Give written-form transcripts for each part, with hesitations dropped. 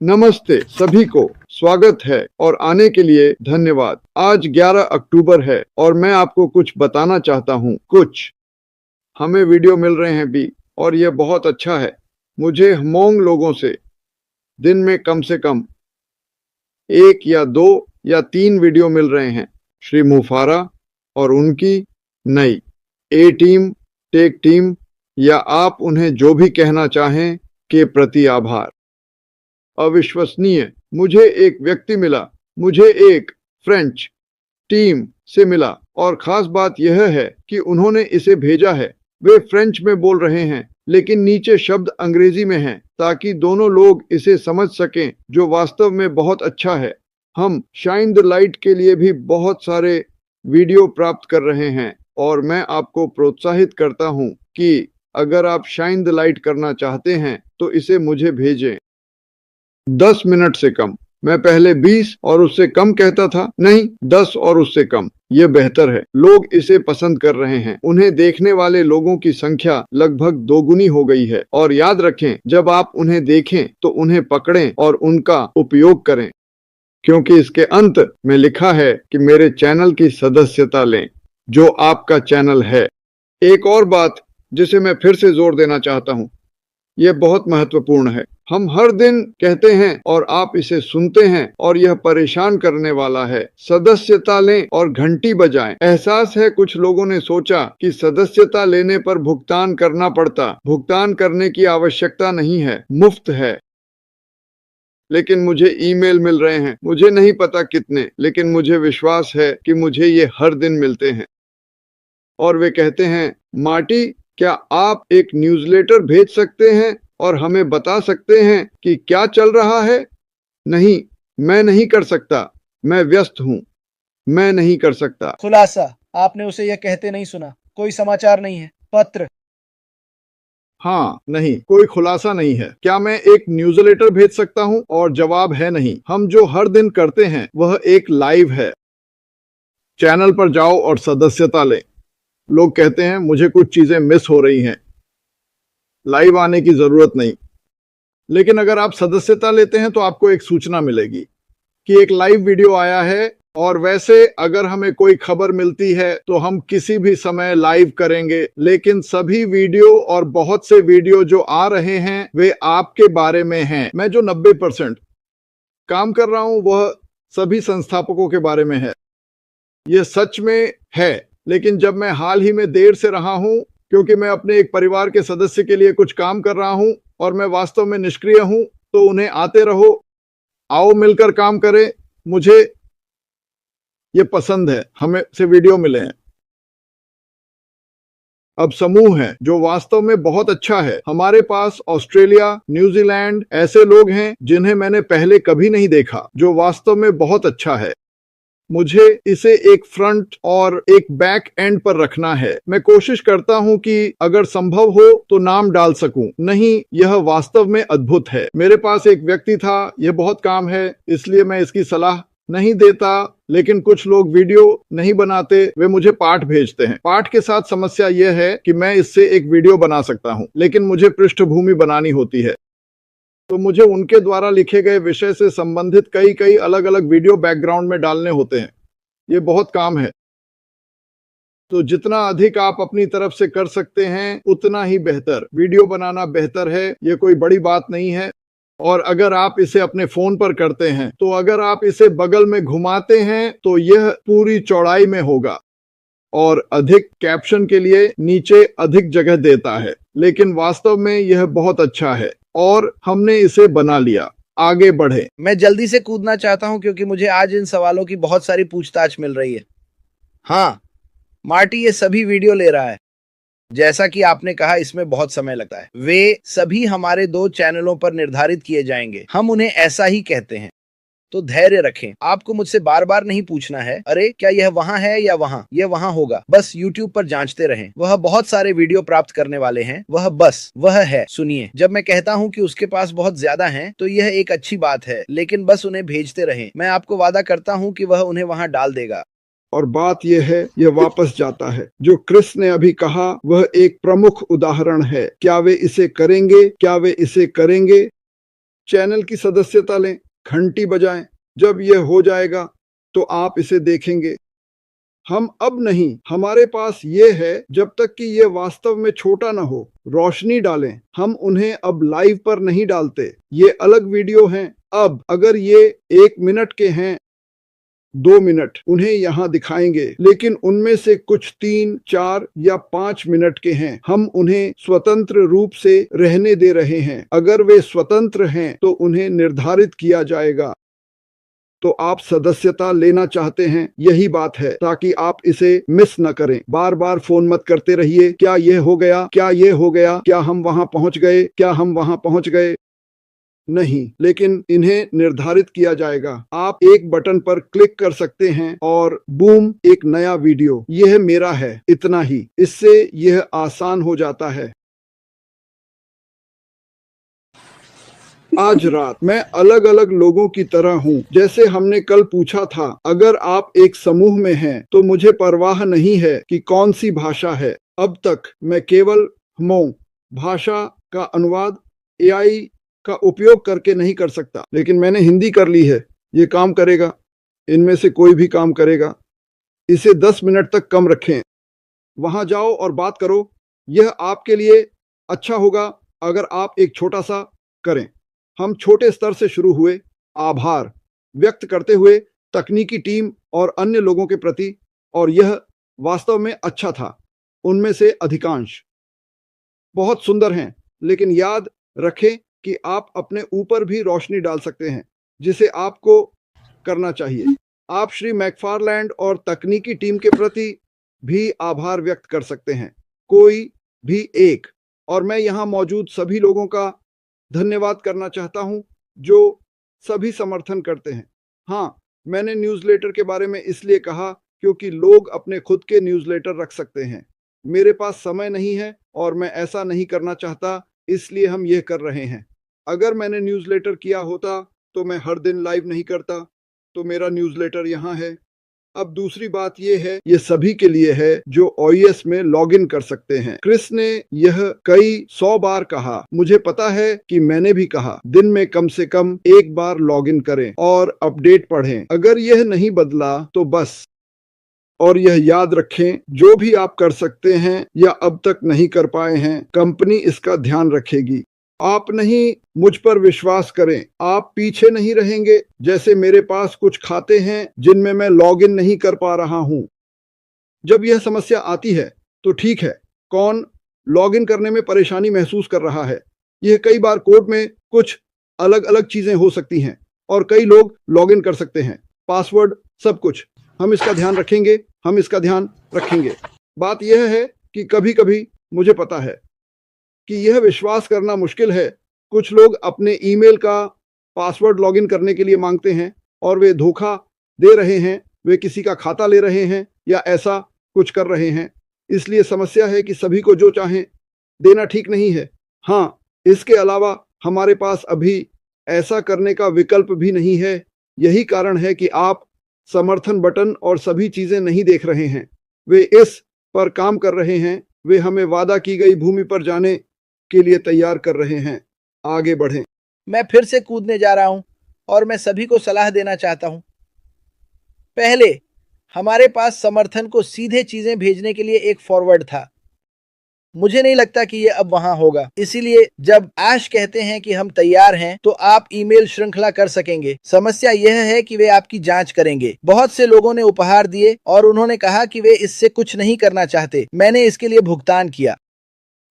नमस्ते सभी को, स्वागत है और आने के लिए धन्यवाद। आज 11 अक्टूबर है और मैं आपको कुछ बताना चाहता हूँ। कुछ हमें वीडियो मिल रहे हैं भी और यह बहुत अच्छा है। मुझे हमोंग लोगों से दिन में कम से कम 1 या 2 या 3 वीडियो मिल रहे हैं। श्री मुफारा और उनकी नई ए टीम, टेक टीम या आप उन्हें जो भी कहना चाहें के प्रति आभार। अविश्वसनीय, मुझे एक व्यक्ति मिला, मुझे एक फ्रेंच टीम से मिला और खास बात यह है कि उन्होंने इसे भेजा है। वे फ्रेंच में बोल रहे हैं लेकिन नीचे शब्द अंग्रेजी में हैं ताकि दोनों लोग इसे समझ सकें, जो वास्तव में बहुत अच्छा है। हम शाइन द लाइट के लिए भी बहुत सारे वीडियो प्राप्त कर रहे हैं और मैं आपको प्रोत्साहित करता हूं कि अगर आप शाइन द लाइट करना चाहते हैं तो इसे मुझे भेजें। 10 मिनट से कम। मैं पहले 20 और उससे कम कहता था, नहीं 10 और उससे कम, ये बेहतर है। लोग इसे पसंद कर रहे हैं। उन्हें देखने वाले लोगों की संख्या लगभग दोगुनी हो गई है। और याद रखें, जब आप उन्हें देखें तो उन्हें पकड़ें और उनका उपयोग करें, क्योंकि इसके अंत में लिखा है कि मेरे चैनल की सदस्यता लें, जो आपका चैनल है। एक और बात जिसे मैं फिर से जोर देना चाहता हूँ, यह बहुत महत्वपूर्ण है। हम हर दिन कहते हैं और आप इसे सुनते हैं और यह परेशान करने वाला है, सदस्यता लें और घंटी बजाएं। एहसास है कुछ लोगों ने सोचा कि सदस्यता लेने पर भुगतान करना पड़ता। भुगतान करने की आवश्यकता नहीं है, मुफ्त है। लेकिन मुझे ईमेल मिल रहे हैं, मुझे नहीं पता कितने, लेकिन मुझे विश्वास है कि मुझे ये हर दिन मिलते हैं। और वे कहते हैं, मार्टी, क्या आप एक न्यूज़लेटर भेज सकते हैं और हमें बता सकते हैं कि क्या चल रहा है? नहीं, मैं नहीं कर सकता, मैं व्यस्त हूँ, मैं नहीं कर सकता। खुलासा, आपने उसे यह कहते नहीं सुना। कोई समाचार नहीं है, पत्र। हाँ, नहीं, कोई खुलासा नहीं है। क्या मैं एक न्यूज़लेटर भेज सकता हूँ? और जवाब है नहीं। हम जो हर दिन करते हैं वह एक लाइव है। चैनल पर जाओ और सदस्यता लें। लोग कहते हैं मुझे कुछ चीजें मिस हो रही हैं, लाइव आने की जरूरत नहीं। लेकिन अगर आप सदस्यता लेते हैं तो आपको एक सूचना मिलेगी कि एक लाइव वीडियो आया है। और वैसे अगर हमें कोई खबर मिलती है तो हम किसी भी समय लाइव करेंगे, लेकिन सभी वीडियो और बहुत से वीडियो जो आ रहे हैं वे आपके बारे में हैं। मैं जो 90% काम कर रहा हूं वह सभी संस्थापकों के बारे में है। यह सच में है, लेकिन जब मैं हाल ही में देर से रहा हूं क्योंकि मैं अपने एक परिवार के सदस्य के लिए कुछ काम कर रहा हूं और मैं वास्तव में निष्क्रिय हूं, तो उन्हें आते रहो, आओ मिलकर काम करें। मुझे ये पसंद है, हमें से वीडियो मिले हैं। अब समूह है जो वास्तव में बहुत अच्छा है। हमारे पास ऑस्ट्रेलिया, न्यूजीलैंड ऐसे लोग हैं जिन्हें मैंने पहले कभी नहीं देखा, जो वास्तव में बहुत अच्छा है। मुझे इसे एक फ्रंट और एक बैक एंड पर रखना है। मैं कोशिश करता हूं कि अगर संभव हो तो नाम डाल सकूं। नहीं, यह वास्तव में अद्भुत है। मेरे पास एक व्यक्ति था, यह बहुत काम है, इसलिए मैं इसकी सलाह नहीं देता। लेकिन कुछ लोग वीडियो नहीं बनाते, वे मुझे पाठ भेजते हैं। पाठ के साथ समस्या यह है कि मैं इससे एक वीडियो बना सकता हूं, लेकिन मुझे पृष्ठभूमि बनानी होती है। तो मुझे उनके द्वारा लिखे गए विषय से संबंधित कई अलग अलग वीडियो बैकग्राउंड में डालने होते हैं। ये बहुत काम है। तो जितना अधिक आप अपनी तरफ से कर सकते हैं उतना ही बेहतर। वीडियो बनाना बेहतर है, ये कोई बड़ी बात नहीं है। और अगर आप इसे अपने फोन पर करते हैं, तो अगर आप इसे बगल में घुमाते हैं तो यह पूरी चौड़ाई में होगा और अधिक कैप्शन के लिए नीचे अधिक जगह देता है। लेकिन वास्तव में यह बहुत अच्छा है और हमने इसे बना लिया। आगे बढ़े। मैं जल्दी से कूदना चाहता हूं क्योंकि मुझे आज इन सवालों की बहुत सारी पूछताछ मिल रही है। हाँ, मार्टी ये सभी वीडियो ले रहा है। जैसा कि आपने कहा, इसमें बहुत समय लगता है। वे सभी हमारे 2 चैनलों पर निर्धारित किए जाएंगे। हम उन्हें ऐसा ही कहते हैं। तो धैर्य रखें। आपको मुझसे बार बार नहीं पूछना है, अरे क्या यह वहां है या वहां, यह वहां होगा। बस YouTube पर जांचते रहें। वह बहुत सारे वीडियो प्राप्त करने वाले हैं। वह है। सुनिए, जब मैं कहता हूं कि उसके पास बहुत ज्यादा हैं, तो यह एक अच्छी बात है, लेकिन बस उन्हें भेजते रहें। मैं आपको वादा करता हूं कि वह उन्हें वहां डाल देगा। और बात यह है, यह वापस जाता है। जो क्रिस ने अभी कहा वह एक प्रमुख उदाहरण है। क्या वे इसे करेंगे? क्या वे इसे करेंगे? चैनल की सदस्यता लें, घंटी बजाएं। जब यह हो जाएगा तो आप इसे देखेंगे। हम अब नहीं, हमारे पास ये है जब तक कि ये वास्तव में छोटा ना हो। रोशनी डालें। हम उन्हें अब लाइव पर नहीं डालते, ये अलग वीडियो हैं। अब अगर ये 1 मिनट के हैं, 2 मिनट उन्हें यहाँ दिखाएंगे, लेकिन उनमें से कुछ 3, 4 या 5 मिनट के हैं। हम उन्हें स्वतंत्र रूप से रहने दे रहे हैं। अगर वे स्वतंत्र हैं तो उन्हें निर्धारित किया जाएगा। तो आप सदस्यता लेना चाहते हैं, यही बात है, ताकि आप इसे मिस न करें। बार बार फोन मत करते रहिए, क्या ये हो गया, क्या ये हो गया, क्या हम वहां पहुंच गए, क्या हम वहां पहुंच गए। नहीं, लेकिन इन्हें निर्धारित किया जाएगा। आप एक बटन पर क्लिक कर सकते हैं और बूम, एक नया वीडियो। यह मेरा है, इतना ही। इससे यह आसान हो जाता है। आज रात मैं अलग अलग लोगों की तरह हूँ। जैसे हमने कल पूछा था, अगर आप एक समूह में हैं तो मुझे परवाह नहीं है कि कौन सी भाषा है। अब तक मैं केवल हमो भाषा का अनुवाद एआई का उपयोग करके नहीं कर सकता, लेकिन मैंने हिंदी कर ली है। ये काम करेगा, इनमें से कोई भी काम करेगा। इसे 10 मिनट तक कम रखें। वहां जाओ और बात करो। यह आपके लिए अच्छा होगा अगर आप एक छोटा सा करें। हम छोटे स्तर से शुरू हुए। आभार व्यक्त करते हुए तकनीकी टीम और अन्य लोगों के प्रति, और यह वास्तव में अच्छा था। उनमें से अधिकांश बहुत सुंदर हैं, लेकिन याद रखें कि आप अपने ऊपर भी रोशनी डाल सकते हैं, जिसे आपको करना चाहिए। आप श्री मैकफारलैंड और तकनीकी टीम के प्रति भी आभार व्यक्त कर सकते हैं, कोई भी एक। और मैं यहाँ मौजूद सभी लोगों का धन्यवाद करना चाहता हूं जो सभी समर्थन करते हैं। हाँ, मैंने न्यूज़लेटर के बारे में इसलिए कहा क्योंकि लोग अपने खुद के न्यूज़लेटर रख सकते हैं। मेरे पास समय नहीं है और मैं ऐसा नहीं करना चाहता, इसलिए हम यह कर रहे हैं। अगर मैंने न्यूज़लेटर किया होता तो मैं हर दिन लाइव नहीं करता। तो मेरा न्यूज़लेटर यहाँ है। अब दूसरी बात यह है, ये सभी के लिए है जो OES में लॉगिन कर सकते हैं। क्रिस ने यह कई 100 बार कहा। मुझे पता है कि मैंने भी कहा, दिन में कम से कम एक बार लॉगिन करें और अपडेट पढ़ें। अगर यह नहीं बदला तो बस। और यह याद रखें, जो भी आप कर सकते हैं या अब तक नहीं कर पाए हैं, कंपनी इसका ध्यान रखेगी। आप नहीं, मुझ पर विश्वास करें, आप पीछे नहीं रहेंगे। जैसे मेरे पास कुछ खाते हैं जिनमें मैं लॉगिन नहीं कर पा रहा हूं। जब यह समस्या आती है तो ठीक है, कौन लॉगिन करने में परेशानी महसूस कर रहा है। यह कई बार कोड में कुछ अलग अलग चीजें हो सकती हैं और कई लोग लॉगिन कर सकते हैं, पासवर्ड, सब कुछ। हम इसका ध्यान रखेंगे, हम इसका ध्यान रखेंगे। बात यह है कि कभी कभी मुझे पता है कि यह विश्वास करना मुश्किल है। कुछ लोग अपने ईमेल का पासवर्ड लॉगिन करने के लिए मांगते हैं और वे धोखा दे रहे हैं, वे किसी का खाता ले रहे हैं या ऐसा कुछ कर रहे हैं। इसलिए समस्या है कि सभी को जो चाहें देना ठीक नहीं है। हाँ, इसके अलावा हमारे पास अभी ऐसा करने का विकल्प भी नहीं है। यही कारण है कि आप समर्थन बटन और सभी चीजें नहीं देख रहे हैं। वे इस पर काम कर रहे हैं। वे हमें वादा की गई भूमि पर जाने के लिए तैयार कर रहे हैं। आगे बढ़ें। मैं फिर से कूदने जा रहा हूं और मैं सभी को सलाह देना चाहता हूं। पहले हमारे पास समर्थन को सीधे चीजें भेजने के लिए एक फॉरवर्ड था। मुझे नहीं लगता कि ये अब वहां होगा। इसीलिए जब ऐश कहते हैं कि हम तैयार हैं, तो आप ईमेल श्रृंखला कर सकेंगे। समस्या यह है कि वे आपकी जांच करेंगे। बहुत से लोगों ने उपहार दिए और उन्होंने कहा कि वे इससे कुछ नहीं करना चाहते। मैंने इसके लिए भुगतान किया।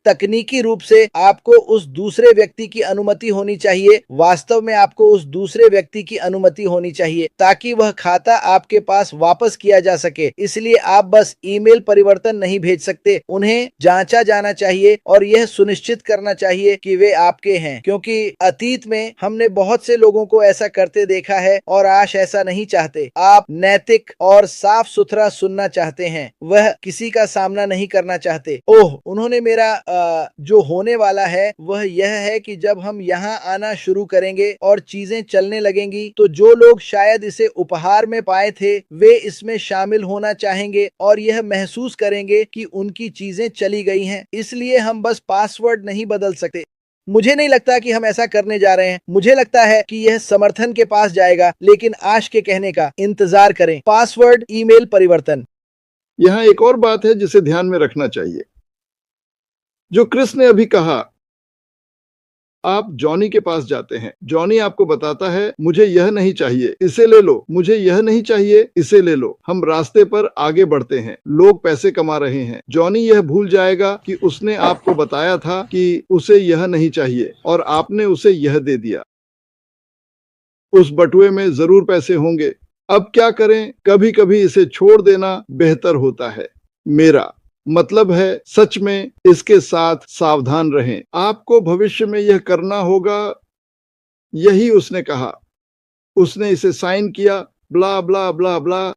तकनीकी रूप से आपको उस दूसरे व्यक्ति की अनुमति होनी चाहिए। वास्तव में आपको उस दूसरे व्यक्ति की अनुमति होनी चाहिए ताकि वह खाता आपके पास वापस किया जा सके। इसलिए आप बस ईमेल परिवर्तन नहीं भेज सकते, उन्हें जांचा जाना चाहिए और यह सुनिश्चित करना चाहिए कि वे आपके हैं, क्योंकि अतीत में हमने बहुत से लोगों को ऐसा करते देखा है और आज ऐसा नहीं चाहते। आप नैतिक और साफ सुथरा सुनना चाहते हैं, वह किसी का सामना नहीं करना चाहते। ओह, उन्होंने मेरा जो होने वाला है वह यह है कि जब हम यहाँ आना शुरू करेंगे और चीजें चलने लगेंगी, तो जो लोग शायद इसे उपहार में पाए थे, वे इसमें शामिल होना चाहेंगे और यह महसूस करेंगे कि उनकी चीजें चली गई हैं। इसलिए हम बस पासवर्ड नहीं बदल सकते। मुझे नहीं लगता कि हम ऐसा करने जा रहे हैं। मुझे लगता है कि यह समर्थन के पास जाएगा, लेकिन आश के कहने का इंतजार करें। पासवर्ड ईमेल परिवर्तन। यहाँ एक और बात है जिसे ध्यान में रखना चाहिए। जो क्रिस ने अभी कहा, आप जॉनी के पास जाते हैं, जॉनी आपको बताता है मुझे यह नहीं चाहिए, इसे ले लो, मुझे यह नहीं चाहिए, इसे ले लो। हम रास्ते पर आगे बढ़ते हैं, लोग पैसे कमा रहे हैं। जॉनी यह भूल जाएगा कि उसने आपको बताया था कि उसे यह नहीं चाहिए और आपने उसे यह दे दिया। उस बटुए में जरूर पैसे होंगे। अब क्या करें? कभी कभी इसे छोड़ देना बेहतर होता है। मेरा मतलब है, सच में इसके साथ सावधान रहें। आपको भविष्य में यह करना होगा। यही उसने कहा। उसने इसे साइन किया, ब्ला ब्ला ब्ला ब्ला।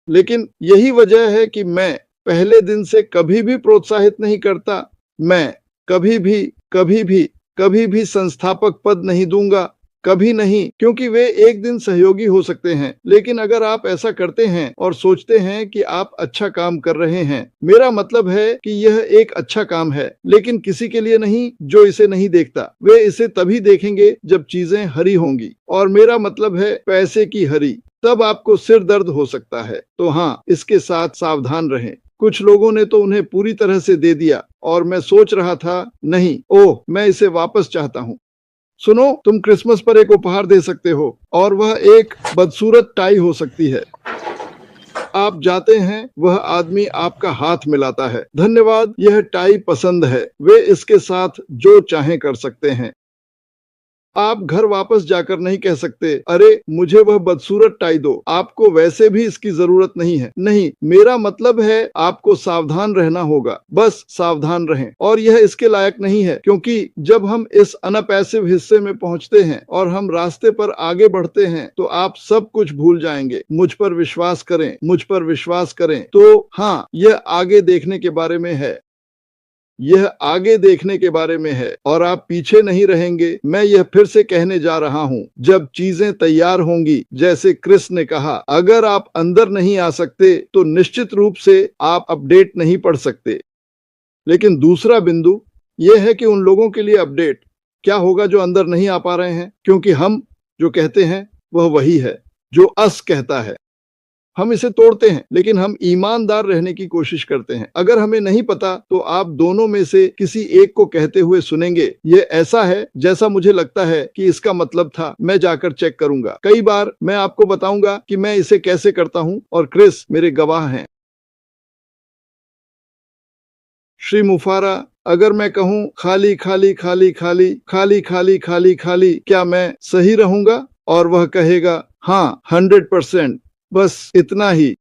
लेकिन यही वजह है कि मैं पहले दिन से कभी भी प्रोत्साहित नहीं करता। मैं कभी भी संस्थापक पद नहीं दूंगा, कभी नहीं, क्योंकि वे एक दिन सहयोगी हो सकते हैं। लेकिन अगर आप ऐसा करते हैं और सोचते हैं कि आप अच्छा काम कर रहे हैं, मेरा मतलब है कि यह एक अच्छा काम है, लेकिन किसी के लिए नहीं जो इसे नहीं देखता। वे इसे तभी देखेंगे जब चीजें हरी होंगी, और मेरा मतलब है पैसे की हरी। तब आपको सिर दर्द हो सकता है। तो हाँ, इसके साथ सावधान रहें। कुछ लोगों ने तो उन्हें पूरी तरह से दे दिया और मैं सोच रहा था, नहीं, ओह, मैं इसे वापस चाहता हूँ। सुनो, तुम क्रिसमस पर एक उपहार दे सकते हो और वह एक बदसूरत टाई हो सकती है। आप जाते हैं, वह आदमी आपका हाथ मिलाता है, धन्यवाद, यह टाई पसंद है। वे इसके साथ जो चाहें कर सकते हैं। आप घर वापस जाकर नहीं कह सकते, अरे मुझे वह बदसूरत टाई दो, आपको वैसे भी इसकी जरूरत नहीं है। नहीं, मेरा मतलब है आपको सावधान रहना होगा। बस सावधान रहें। और यह इसके लायक नहीं है, क्योंकि जब हम इस अनपैसिव हिस्से में पहुंचते हैं और हम रास्ते पर आगे बढ़ते हैं तो आप सब कुछ भूल जाएंगे। मुझ पर विश्वास करें, मुझ पर विश्वास करें। तो हाँ, यह आगे देखने के बारे में है। यह आगे देखने के बारे में है और आप पीछे नहीं रहेंगे। मैं यह फिर से कहने जा रहा हूं, जब चीजें तैयार होंगी, जैसे क्रिस ने कहा, अगर आप अंदर नहीं आ सकते तो निश्चित रूप से आप अपडेट नहीं पढ़ सकते। लेकिन दूसरा बिंदु यह है कि उन लोगों के लिए अपडेट क्या होगा जो अंदर नहीं आ पा रहे हैं, क्योंकि हम जो कहते हैं वह वही है जो अस कहता है। हम इसे तोड़ते हैं, लेकिन हम ईमानदार रहने की कोशिश करते हैं। अगर हमें नहीं पता तो आप दोनों में से किसी एक को कहते हुए सुनेंगे, ये ऐसा है जैसा मुझे लगता है कि इसका मतलब था, मैं जाकर चेक करूंगा। कई बार मैं आपको बताऊंगा कि मैं इसे कैसे करता हूं और क्रिस मेरे गवाह हैं। श्री मुफारा, अगर मैं कहूं खाली खाली खाली खाली खाली खाली खाली खाली, क्या मैं सही रहूंगा? और वह कहेगा, हाँ, 100%, बस इतना ही।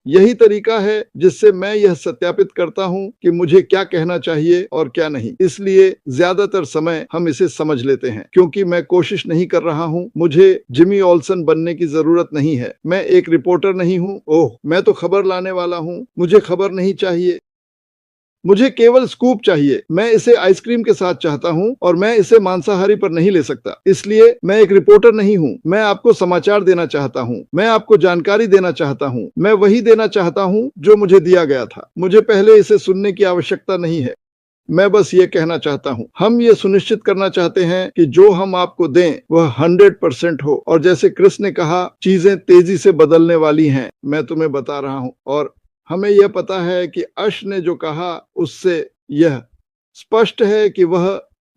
यही तरीका है जिससे मैं यह सत्यापित करता हूं कि मुझे क्या कहना चाहिए और क्या नहीं। इसलिए ज्यादातर समय हम इसे समझ लेते हैं, क्योंकि मैं कोशिश नहीं कर रहा हूं। मुझे जिमी ऑल्सन बनने की जरूरत नहीं है। मैं एक रिपोर्टर नहीं हूं। ओह, मैं तो खबर लाने वाला हूं। मुझे खबर नहीं चाहिए। मुझे केवल स्कूप चाहिए। मैं इसे आइसक्रीम के साथ चाहता हूं और मैं इसे मांसाहारी पर नहीं ले सकता। इसलिए मैं एक रिपोर्टर नहीं हूं। मैं आपको समाचार देना चाहता हूं। मैं आपको जानकारी देना चाहता हूं। मैं वही देना चाहता हूं जो मुझे दिया गया था। मुझे पहले इसे सुनने की आवश्यकता नहीं है। मैं बस ये कहना चाहता हूं, हम ये सुनिश्चित करना चाहते हैं कि जो हम आपको दें वह 100% हो। और जैसे क्रिस ने कहा, चीजें तेजी से बदलने वाली हैं, मैं तुम्हें बता रहा हूं। और हमें यह पता है कि अश ने जो कहा उससे यह स्पष्ट है कि वह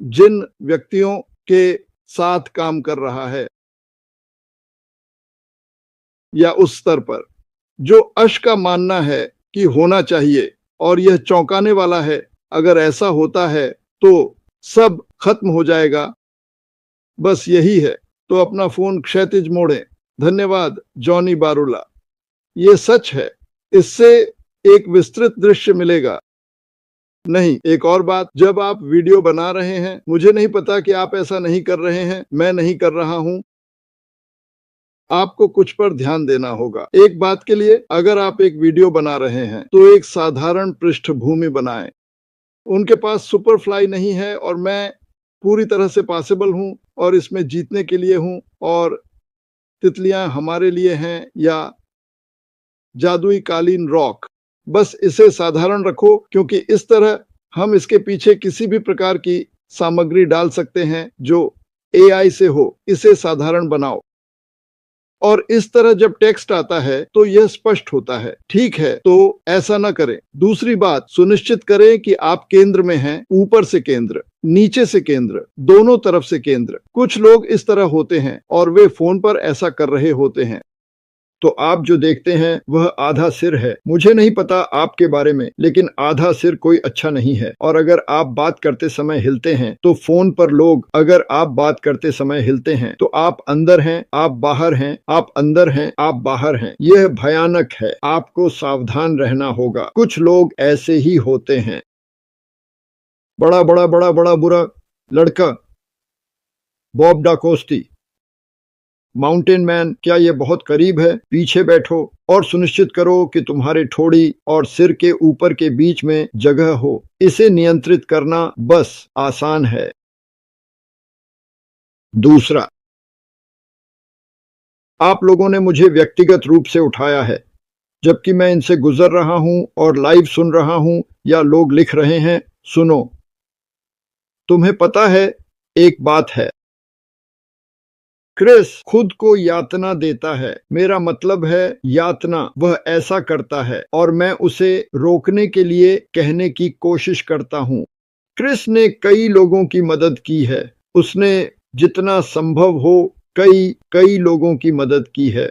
जिन व्यक्तियों के साथ काम कर रहा है या उस स्तर पर जो अश का मानना है कि होना चाहिए, और यह चौंकाने वाला है। अगर ऐसा होता है तो सब खत्म हो जाएगा। बस यही है। तो अपना फोन क्षैतिज मोड़ें। धन्यवाद, जॉनी बारूला। ये सच है। इससे एक विस्तृत दृश्य मिलेगा। नहीं, एक और बात, जब आप वीडियो बना रहे हैं, मुझे नहीं पता कि आप ऐसा नहीं कर रहे हैं, मैं नहीं कर रहा हूं, आपको कुछ पर ध्यान देना होगा। एक बात के लिए, अगर आप एक वीडियो बना रहे हैं तो एक साधारण पृष्ठभूमि बनाएं। उनके पास सुपरफ्लाई नहीं है और मैं पूरी तरह से पॉसिबल हूं और इसमें जीतने के लिए हूं, और तितलियां हमारे लिए हैं या जादुई कालीन रॉक। बस इसे साधारण रखो, क्योंकि इस तरह हम इसके पीछे किसी भी प्रकार की सामग्री डाल सकते हैं जो AI से हो, इसे साधारण बनाओ। और इस तरह जब टेक्स्ट आता है तो यह स्पष्ट होता है। ठीक है, तो ऐसा न करें। दूसरी बात, सुनिश्चित करें कि आप केंद्र में हैं, ऊपर से केंद्र, नीचे से केंद्र, दोनों तरफ से केंद्र। कुछ लोग इस तरह होते हैं और वे फोन पर ऐसा कर रहे होते हैं। तो आप जो देखते हैं वह आधा सिर है। मुझे नहीं पता आपके बारे में, लेकिन आधा सिर कोई अच्छा नहीं है। और अगर आप बात करते समय हिलते हैं तो फोन पर लोग, अगर आप बात करते समय हिलते हैं तो आप अंदर हैं, आप बाहर हैं, आप अंदर हैं, आप बाहर हैं। यह भयानक है, आपको सावधान रहना होगा। कुछ लोग ऐसे ही होते हैं। बड़ा बड़ा बड़ा बड़ा बुरा लड़का, बॉब डाकोस्टी। माउंटेन मैन, क्या ये बहुत करीब है? पीछे बैठो और सुनिश्चित करो कि तुम्हारे ठोड़ी और सिर के ऊपर के बीच में जगह हो। इसे नियंत्रित करना बस आसान है। दूसरा, आप लोगों ने मुझे व्यक्तिगत रूप से उठाया है, जबकि मैं इनसे गुजर रहा हूं और लाइव सुन रहा हूं या लोग लिख रहे हैं। सुनो, तुम्हें पता है, एक बात है, क्रिस खुद को यातना देता है। मेरा मतलब है यातना। वह ऐसा करता है और मैं उसे रोकने के लिए कहने की कोशिश करता हूँ। क्रिस ने कई लोगों की मदद की है। उसने जितना संभव हो कई लोगों की मदद की है।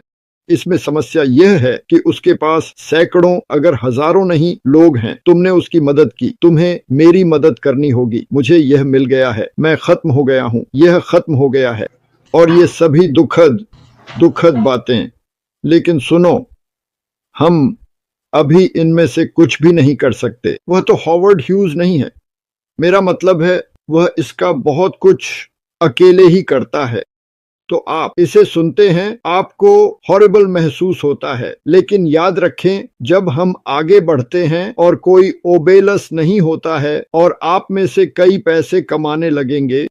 इसमें समस्या यह है कि उसके पास सैकड़ों अगर हजारों नहीं लोग हैं। तुमने उसकी मदद की, तुम्हें मेरी मदद करनी होगी। मुझे यह मिल गया है, मैं खत्म हो गया हूँ, यह खत्म हो गया है। और ये सभी दुखद बातें। लेकिन सुनो, हम अभी इनमें से कुछ भी नहीं कर सकते। वह तो हॉवर्ड ह्यूज नहीं है। मेरा मतलब है वह इसका बहुत कुछ अकेले ही करता है। तो आप इसे सुनते हैं, आपको हॉरिबल महसूस होता है। लेकिन याद रखें, जब हम आगे बढ़ते हैं और कोई ओबेलस नहीं होता है और आप में से कई पैसे कमाने लगेंगे,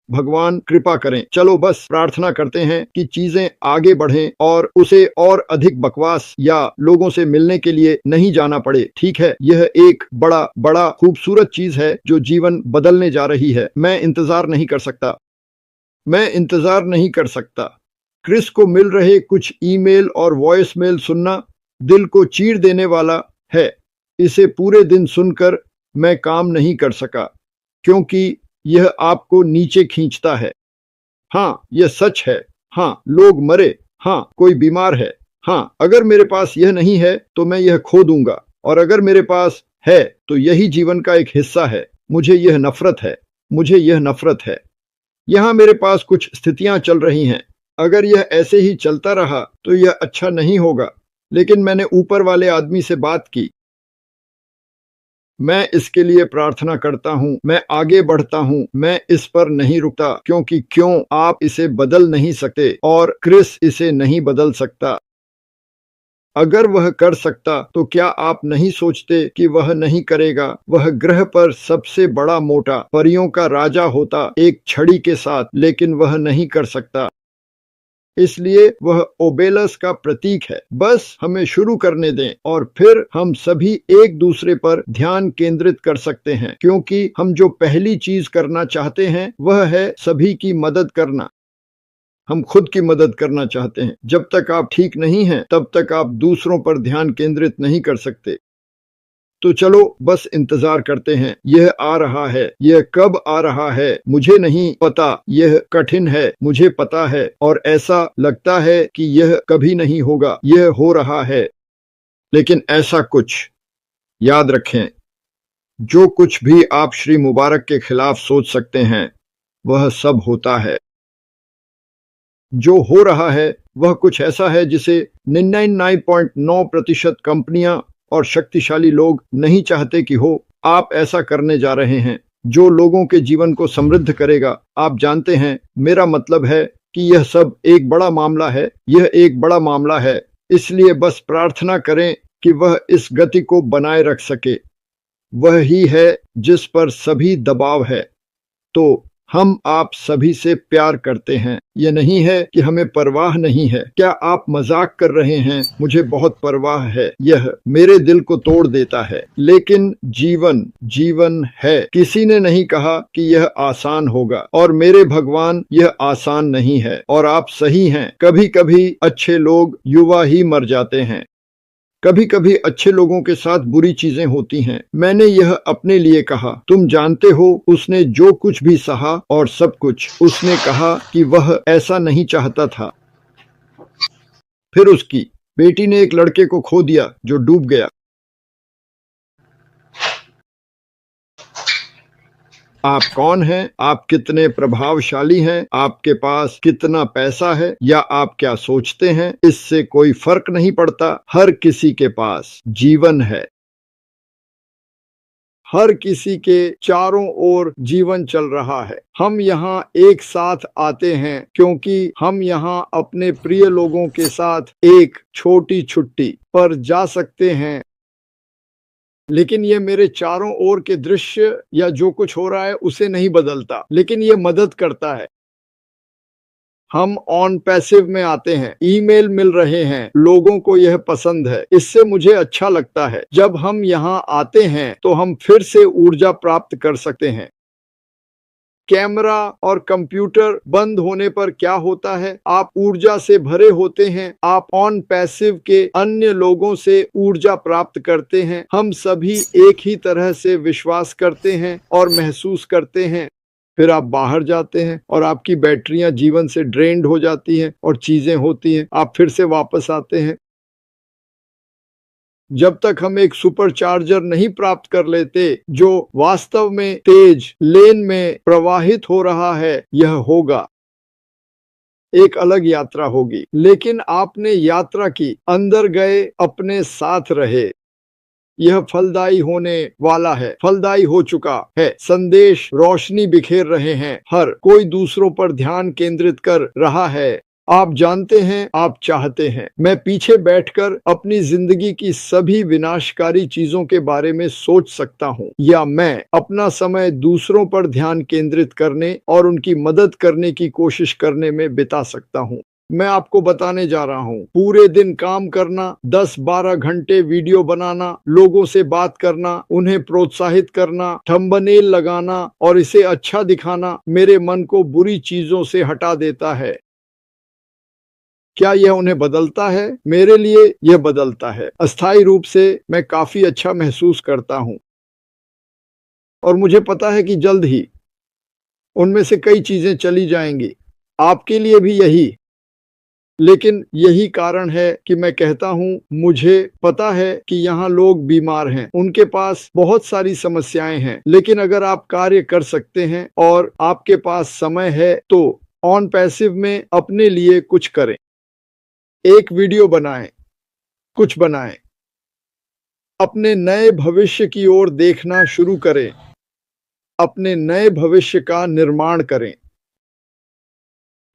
भगवान कृपा करें। चलो बस प्रार्थना करते हैं कि चीजें आगे बढ़ें और उसे और अधिक बकवास या लोगों से मिलने के लिए नहीं जाना पड़े। ठीक है, यह एक बड़ा खूबसूरत चीज है जो जीवन बदलने जा रही है। मैं इंतजार नहीं कर सकता। क्रिस को मिल रहे कुछ ईमेल और वॉइस मेल सुनना दिल को चीर देने वाला है। इसे पूरे दिन सुनकर मैं काम नहीं कर सका, क्योंकि यह आपको नीचे खींचता है। हाँ, यह सच है। हाँ, लोग मरे। हाँ, कोई बीमार है। हाँ, अगर मेरे पास यह नहीं है तो मैं यह खो दूंगा, और अगर मेरे पास है तो यही जीवन का एक हिस्सा है। मुझे यह नफरत है। यहाँ मेरे पास कुछ स्थितियां चल रही हैं। अगर यह ऐसे ही चलता रहा तो यह अच्छा नहीं होगा। लेकिन मैंने ऊपर वाले आदमी से बात की। मैं इसके लिए प्रार्थना करता हूँ, मैं आगे बढ़ता हूँ, मैं इस पर नहीं रुकता, क्योंकि आप इसे बदल नहीं सकते और क्रिस इसे नहीं बदल सकता। अगर वह कर सकता तो क्या आप नहीं सोचते कि वह नहीं करेगा? वह ग्रह पर सबसे बड़ा मोटा परियों का राजा होता एक छड़ी के साथ, लेकिन वह नहीं कर सकता। इसलिए वह ओबेलस का प्रतीक है। बस हमें शुरू करने दें और फिर हम सभी एक दूसरे पर ध्यान केंद्रित कर सकते हैं, क्योंकि हम जो पहली चीज करना चाहते हैं वह है सभी की मदद करना। हम खुद की मदद करना चाहते हैं। जब तक आप ठीक नहीं हैं, तब तक आप दूसरों पर ध्यान केंद्रित नहीं कर सकते। तो चलो बस इंतजार करते हैं। यह आ रहा है। यह कब आ रहा है मुझे नहीं पता। यह कठिन है, मुझे पता है, और ऐसा लगता है कि यह कभी नहीं होगा। यह हो रहा है, लेकिन ऐसा कुछ, याद रखें, जो कुछ भी आप श्री मुबारक के खिलाफ सोच सकते हैं वह सब होता है। जो हो रहा है वह कुछ ऐसा है जिसे 99.9% कंपनियां और शक्तिशाली लोग नहीं चाहते कि हो। आप ऐसा करने जा रहे हैं जो लोगों के जीवन को समृद्ध करेगा। आप जानते हैं, मेरा मतलब है कि यह सब एक बड़ा मामला है। यह एक बड़ा मामला है। इसलिए बस प्रार्थना करें कि वह इस गति को बनाए रख सके। वह ही है जिस पर सभी दबाव है। तो हम आप सभी से प्यार करते हैं। यह नहीं है कि हमें परवाह नहीं है। क्या आप मजाक कर रहे हैं? मुझे बहुत परवाह है। यह मेरे दिल को तोड़ देता है। लेकिन जीवन जीवन है। किसी ने नहीं कहा कि यह आसान होगा, और मेरे भगवान यह आसान नहीं है। और आप सही हैं, कभी कभी अच्छे लोग युवा ही मर जाते हैं। कभी कभी अच्छे लोगों के साथ बुरी चीजें होती हैं। मैंने यह अपने लिए कहा। तुम जानते हो, उसने जो कुछ भी सहा और सब कुछ, उसने कहा कि वह ऐसा नहीं चाहता था। फिर उसकी बेटी ने एक लड़के को खो दिया जो डूब गया। आप कौन हैं? आप कितने प्रभावशाली हैं? आपके पास कितना पैसा है, या आप क्या सोचते हैं, इससे कोई फर्क नहीं पड़ता। हर किसी के पास जीवन है। हर किसी के चारों ओर जीवन चल रहा है। हम यहाँ एक साथ आते हैं क्योंकि हम यहाँ अपने प्रिय लोगों के साथ एक छोटी छुट्टी पर जा सकते हैं। लेकिन ये मेरे चारों ओर के दृश्य या जो कुछ हो रहा है उसे नहीं बदलता, लेकिन ये मदद करता है। हम ऑन पैसिव में आते हैं। ईमेल मिल रहे हैं, लोगों को यह पसंद है, इससे मुझे अच्छा लगता है। जब हम यहाँ आते हैं तो हम फिर से ऊर्जा प्राप्त कर सकते हैं। कैमरा और कंप्यूटर बंद होने पर क्या होता है? आप ऊर्जा से भरे होते हैं। आप ऑन पैसिव के अन्य लोगों से ऊर्जा प्राप्त करते हैं। हम सभी एक ही तरह से विश्वास करते हैं और महसूस करते हैं। फिर आप बाहर जाते हैं और आपकी बैटरियां जीवन से ड्रेन्ड हो जाती हैं और चीजें होती हैं। आप फिर से वापस आते हैं। जब तक हम एक सुपर चार्जर नहीं प्राप्त कर लेते जो वास्तव में तेज लेन में प्रवाहित हो रहा है, यह होगा एक अलग यात्रा होगी। लेकिन आपने यात्रा की, अंदर गए, अपने साथ रहे। यह फलदायी होने वाला है, फलदायी हो चुका है। संदेश रोशनी बिखेर रहे हैं। हर कोई दूसरों पर ध्यान केंद्रित कर रहा है। आप जानते हैं, आप चाहते हैं। मैं पीछे बैठकर अपनी जिंदगी की सभी विनाशकारी चीजों के बारे में सोच सकता हूँ, या मैं अपना समय दूसरों पर ध्यान केंद्रित करने और उनकी मदद करने की कोशिश करने में बिता सकता हूँ। मैं आपको बताने जा रहा हूँ, पूरे दिन काम करना, 10-12 घंटे वीडियो बनाना, लोगों से बात करना, उन्हें प्रोत्साहित करना, थंबनेल लगाना और इसे अच्छा दिखाना मेरे मन को बुरी चीजों से हटा देता है। क्या यह उन्हें बदलता है? मेरे लिए यह बदलता है। अस्थायी रूप से मैं काफी अच्छा महसूस करता हूँ, और मुझे पता है कि जल्द ही उनमें से कई चीजें चली जाएंगी। आपके लिए भी यही। लेकिन यही कारण है कि मैं कहता हूँ, मुझे पता है कि यहाँ लोग बीमार हैं, उनके पास बहुत सारी समस्याएं हैं। लेकिन अगर आप कार्य कर सकते हैं और आपके पास समय है, तो ऑन पैसिव में अपने लिए कुछ करें। एक वीडियो बनाएं, कुछ बनाएं। अपने नए भविष्य की ओर देखना शुरू करें। अपने नए भविष्य का निर्माण करें।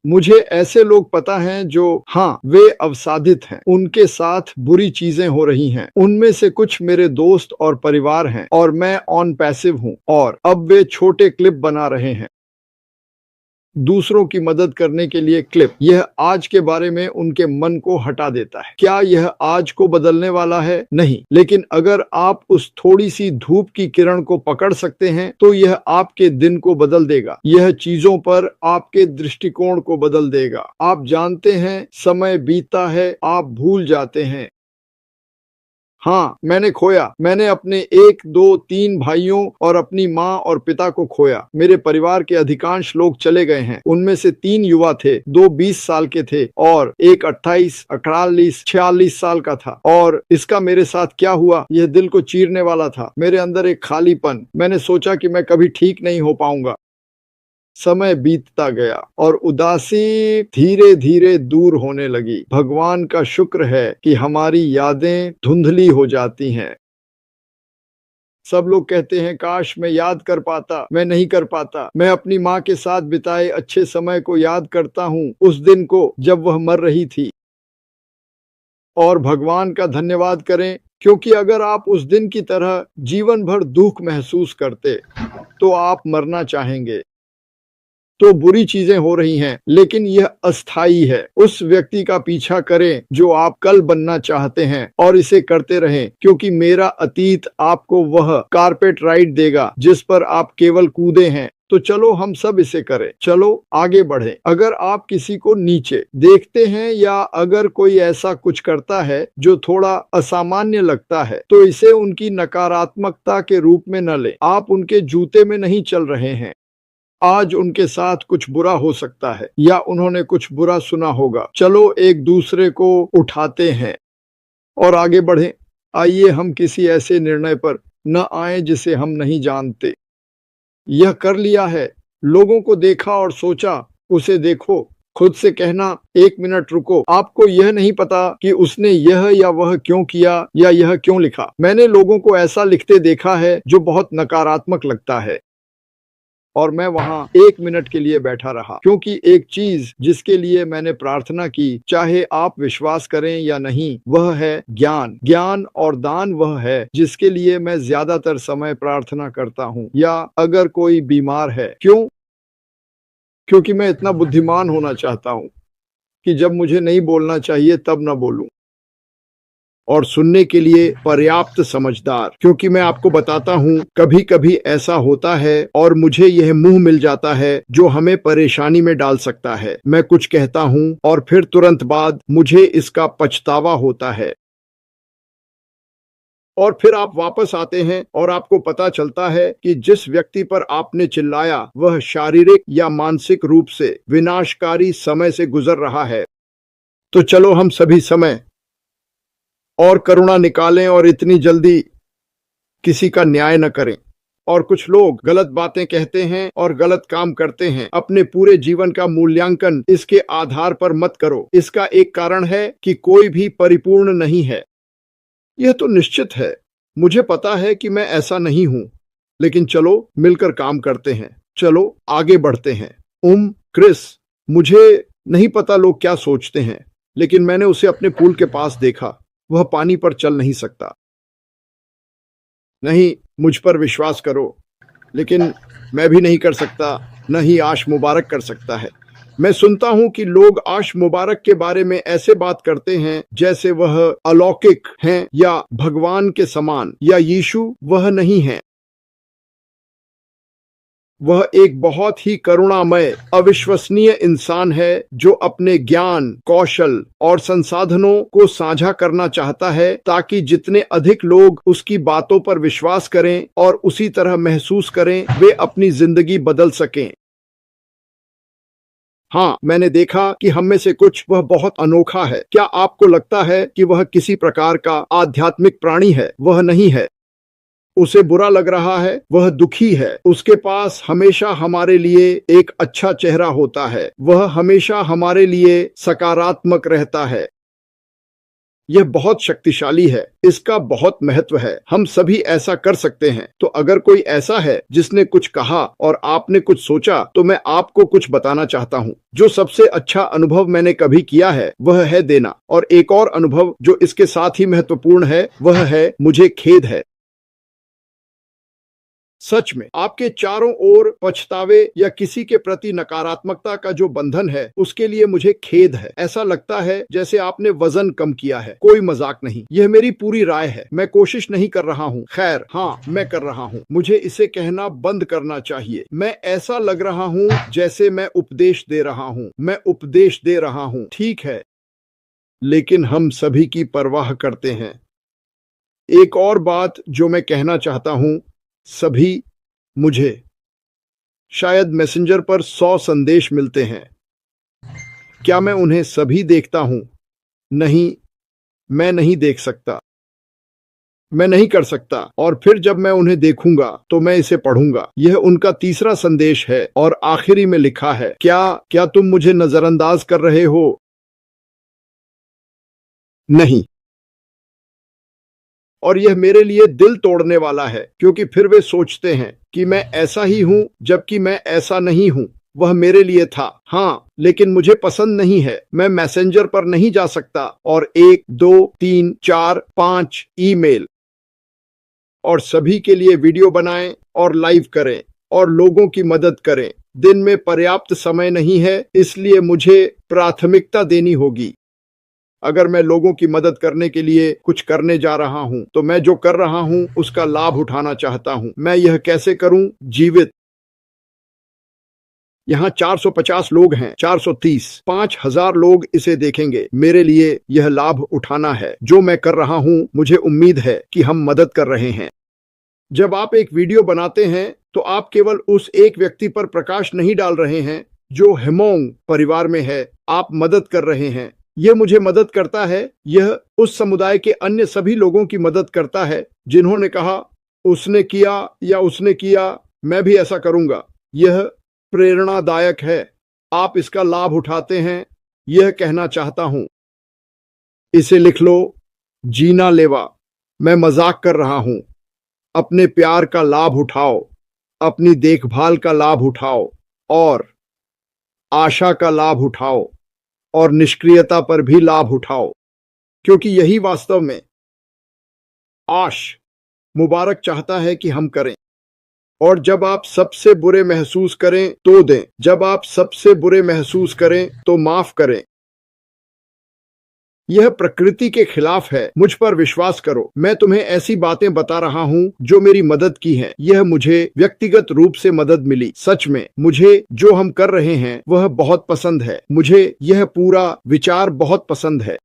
मुझे ऐसे लोग पता हैं जो, हाँ, वे अवसादित हैं, उनके साथ बुरी चीजें हो रही हैं। उनमें से कुछ मेरे दोस्त और परिवार हैं, और मैं ऑन पैसिव हूँ, और अब वे छोटे क्लिप बना रहे हैं दूसरों की मदद करने के लिए क्लिप। यह आज के बारे में उनके मन को हटा देता है। क्या यह आज को बदलने वाला है? नहीं। लेकिन अगर आप उस थोड़ी सी धूप की किरण को पकड़ सकते हैं, तो यह आपके दिन को बदल देगा। यह चीजों पर आपके दृष्टिकोण को बदल देगा। आप जानते हैं, समय बीतता है, आप भूल जाते हैं। हाँ, मैंने खोया। मैंने अपने 1, 2, 3 भाइयों और अपनी माँ और पिता को खोया। मेरे परिवार के अधिकांश लोग चले गए हैं। उनमें से 3 युवा थे, 2 20 साल के थे और एक 28, 48, 46 साल का था। और इसका मेरे साथ क्या हुआ, यह दिल को चीरने वाला था। मेरे अंदर एक खालीपन। मैंने सोचा कि मैं कभी ठीक नहीं हो पाऊंगा। समय बीतता गया और उदासी धीरे धीरे दूर होने लगी। भगवान का शुक्र है कि हमारी यादें धुंधली हो जाती हैं। सब लोग कहते हैं, काश मैं याद कर पाता। मैं नहीं कर पाता। मैं अपनी माँ के साथ बिताए अच्छे समय को याद करता हूँ, उस दिन को जब वह मर रही थी। और भगवान का धन्यवाद करें, क्योंकि अगर आप उस दिन की तरह जीवन भर दुख महसूस करते, तो आप मरना चाहेंगे। तो बुरी चीजें हो रही हैं, लेकिन यह अस्थायी है। उस व्यक्ति का पीछा करें जो आप कल बनना चाहते हैं और इसे करते रहें, क्योंकि मेरा अतीत आपको वह कारपेट राइड देगा जिस पर आप केवल कूदे हैं। तो चलो हम सब इसे करें, चलो आगे बढ़ें। अगर आप किसी को नीचे देखते हैं या अगर कोई ऐसा कुछ करता है जो थोड़ा असामान्य लगता है, तो इसे उनकी नकारात्मकता के रूप में न लें। आप उनके जूते में नहीं चल रहे हैं। आज उनके साथ कुछ बुरा हो सकता है या उन्होंने कुछ बुरा सुना होगा। चलो एक दूसरे को उठाते हैं और आगे बढ़ें। आइए हम किसी ऐसे निर्णय पर न आए जिसे हम नहीं जानते। यह कर लिया है, लोगों को देखा और सोचा, उसे देखो। खुद से कहना, एक मिनट रुको, आपको यह नहीं पता कि उसने यह या वह क्यों किया या यह क्यों लिखा। मैंने लोगों को ऐसा लिखते देखा है जो बहुत नकारात्मक लगता है, और मैं वहां 1 मिनट के लिए बैठा रहा, क्योंकि एक चीज जिसके लिए मैंने प्रार्थना की, चाहे आप विश्वास करें या नहीं, वह है ज्ञान। ज्ञान और दान वह है जिसके लिए मैं ज्यादातर समय प्रार्थना करता हूँ। या अगर कोई बीमार है, क्यों? क्योंकि मैं इतना बुद्धिमान होना चाहता हूँ कि जब मुझे नहीं बोलना चाहिए तब न बोलूं, और सुनने के लिए पर्याप्त समझदार, क्योंकि मैं आपको बताता हूँ, कभी कभी ऐसा होता है और मुझे यह मुंह मिल जाता है जो हमें परेशानी में डाल सकता है। मैं कुछ कहता हूँ और फिर तुरंत बाद मुझे इसका पछतावा होता है, और फिर आप वापस आते हैं और आपको पता चलता है कि जिस व्यक्ति पर आपने चिल्लाया वह शारीरिक या मानसिक रूप से विनाशकारी समय से गुजर रहा है। तो चलो हम सभी समय और करुणा निकालें और इतनी जल्दी किसी का न्याय न करें। और कुछ लोग गलत बातें कहते हैं और गलत काम करते हैं। अपने पूरे जीवन का मूल्यांकन इसके आधार पर मत करो। इसका एक कारण है कि कोई भी परिपूर्ण नहीं है। यह तो निश्चित है, मुझे पता है कि मैं ऐसा नहीं हूं, लेकिन चलो मिलकर काम करते हैं, चलो आगे बढ़ते हैं। क्रिस, मुझे नहीं पता लोग क्या सोचते हैं, लेकिन मैंने उसे अपने पूल के पास देखा। वह पानी पर चल नहीं सकता। नहीं, मुझ पर विश्वास करो, लेकिन मैं भी नहीं कर सकता, न ही आश मुबारक कर सकता है। मैं सुनता हूं कि लोग आश मुबारक के बारे में ऐसे बात करते हैं जैसे वह अलौकिक हैं या भगवान के समान, या यीशु वह नहीं है। वह एक बहुत ही करुणामय, अविश्वसनीय इंसान है जो अपने ज्ञान, कौशल और संसाधनों को साझा करना चाहता है ताकि जितने अधिक लोग उसकी बातों पर विश्वास करें और उसी तरह महसूस करें, वे अपनी जिंदगी बदल सकें। हाँ, मैंने देखा कि हम में से कुछ वह बहुत अनोखा है। क्या आपको लगता है कि वह किसी प्रकार का आध्यात्मिक प्राणी है? वह नहीं है। उसे बुरा लग रहा है, वह दुखी है। उसके पास हमेशा हमारे लिए एक अच्छा चेहरा होता है। वह हमेशा हमारे लिए सकारात्मक रहता है। यह बहुत शक्तिशाली है, इसका बहुत महत्व है। हम सभी ऐसा कर सकते हैं। तो अगर कोई ऐसा है जिसने कुछ कहा और आपने कुछ सोचा, तो मैं आपको कुछ बताना चाहता हूँ। जो सबसे अच्छा अनुभव मैंने कभी किया है वह है देना, और एक और अनुभव जो इसके साथ ही महत्वपूर्ण है वह है मुझे खेद है। सच में आपके चारों ओर पछतावे या किसी के प्रति नकारात्मकता का जो बंधन है, उसके लिए मुझे खेद है। ऐसा लगता है जैसे आपने वजन कम किया है। कोई मजाक नहीं, यह मेरी पूरी राय है। मैं कोशिश नहीं कर रहा हूँ। खैर, हाँ, मैं कर रहा हूँ। मुझे इसे कहना बंद करना चाहिए। मैं ऐसा लग रहा हूँ जैसे मैं उपदेश दे रहा हूँ। मैं उपदेश दे रहा हूँ, ठीक है, लेकिन हम सभी की परवाह करते हैं। एक और बात जो मैं कहना चाहता हूँ, सभी मुझे शायद मैसेंजर पर 100 संदेश मिलते हैं। क्या मैं उन्हें सभी देखता हूं? नहीं, मैं नहीं देख सकता, मैं नहीं कर सकता। और फिर जब मैं उन्हें देखूंगा तो मैं इसे पढ़ूंगा। यह उनका तीसरा संदेश है और आखिरी में लिखा है, क्या तुम मुझे नजरअंदाज कर रहे हो? नहीं। और यह मेरे लिए दिल तोड़ने वाला है, क्योंकि फिर वे सोचते हैं कि मैं ऐसा ही हूं जबकि मैं ऐसा नहीं हूं। वह मेरे लिए था, हाँ, लेकिन मुझे पसंद नहीं है। मैं मैसेंजर पर नहीं जा सकता और 1, 2, 3, 4, 5 ईमेल और सभी के लिए वीडियो बनाएं और लाइव करें और लोगों की मदद करें। दिन में पर्याप्त समय नहीं है, इसलिए मुझे प्राथमिकता देनी होगी। अगर मैं लोगों की मदद करने के लिए कुछ करने जा रहा हूं, तो मैं जो कर रहा हूं उसका लाभ उठाना चाहता हूं। मैं यह कैसे करूं? जीवित। यहाँ 450 लोग हैं, 430, 5000 लोग इसे देखेंगे। मेरे लिए यह लाभ उठाना है। जो मैं कर रहा हूं, मुझे उम्मीद है कि हम मदद कर रहे हैं। जब आप एक वीडियो बनाते हैं, तो आप केवल उस एक व्यक्ति पर प्रकाश नहीं डाल रहे हैं जो हेमोंग परिवार में है। आप मदद कर रहे हैं। यह मुझे मदद करता है। यह उस समुदाय के अन्य सभी लोगों की मदद करता है जिन्होंने कहा, उसने किया या उसने किया, मैं भी ऐसा करूंगा। यह प्रेरणादायक है। आप इसका लाभ उठाते हैं, यह कहना चाहता हूं। इसे लिख लो, जीना लेवा। मैं मजाक कर रहा हूं। अपने प्यार का लाभ उठाओ, अपनी देखभाल का लाभ उठाओ, और आशा का लाभ उठाओ, और निष्क्रियता पर भी लाभ उठाओ, क्योंकि यही वास्तव में आश मुबारक चाहता है कि हम करें। और जब आप सबसे बुरे महसूस करें तो दें। जब आप सबसे बुरे महसूस करें तो माफ करें। यह प्रकृति के खिलाफ है। मुझ पर विश्वास करो। मैं तुम्हें ऐसी बातें बता रहा हूं जो मेरी मदद की हैं। यह मुझे व्यक्तिगत रूप से मदद मिली। सच में मुझे जो हम कर रहे हैं वह बहुत पसंद है। मुझे यह पूरा विचार बहुत पसंद है।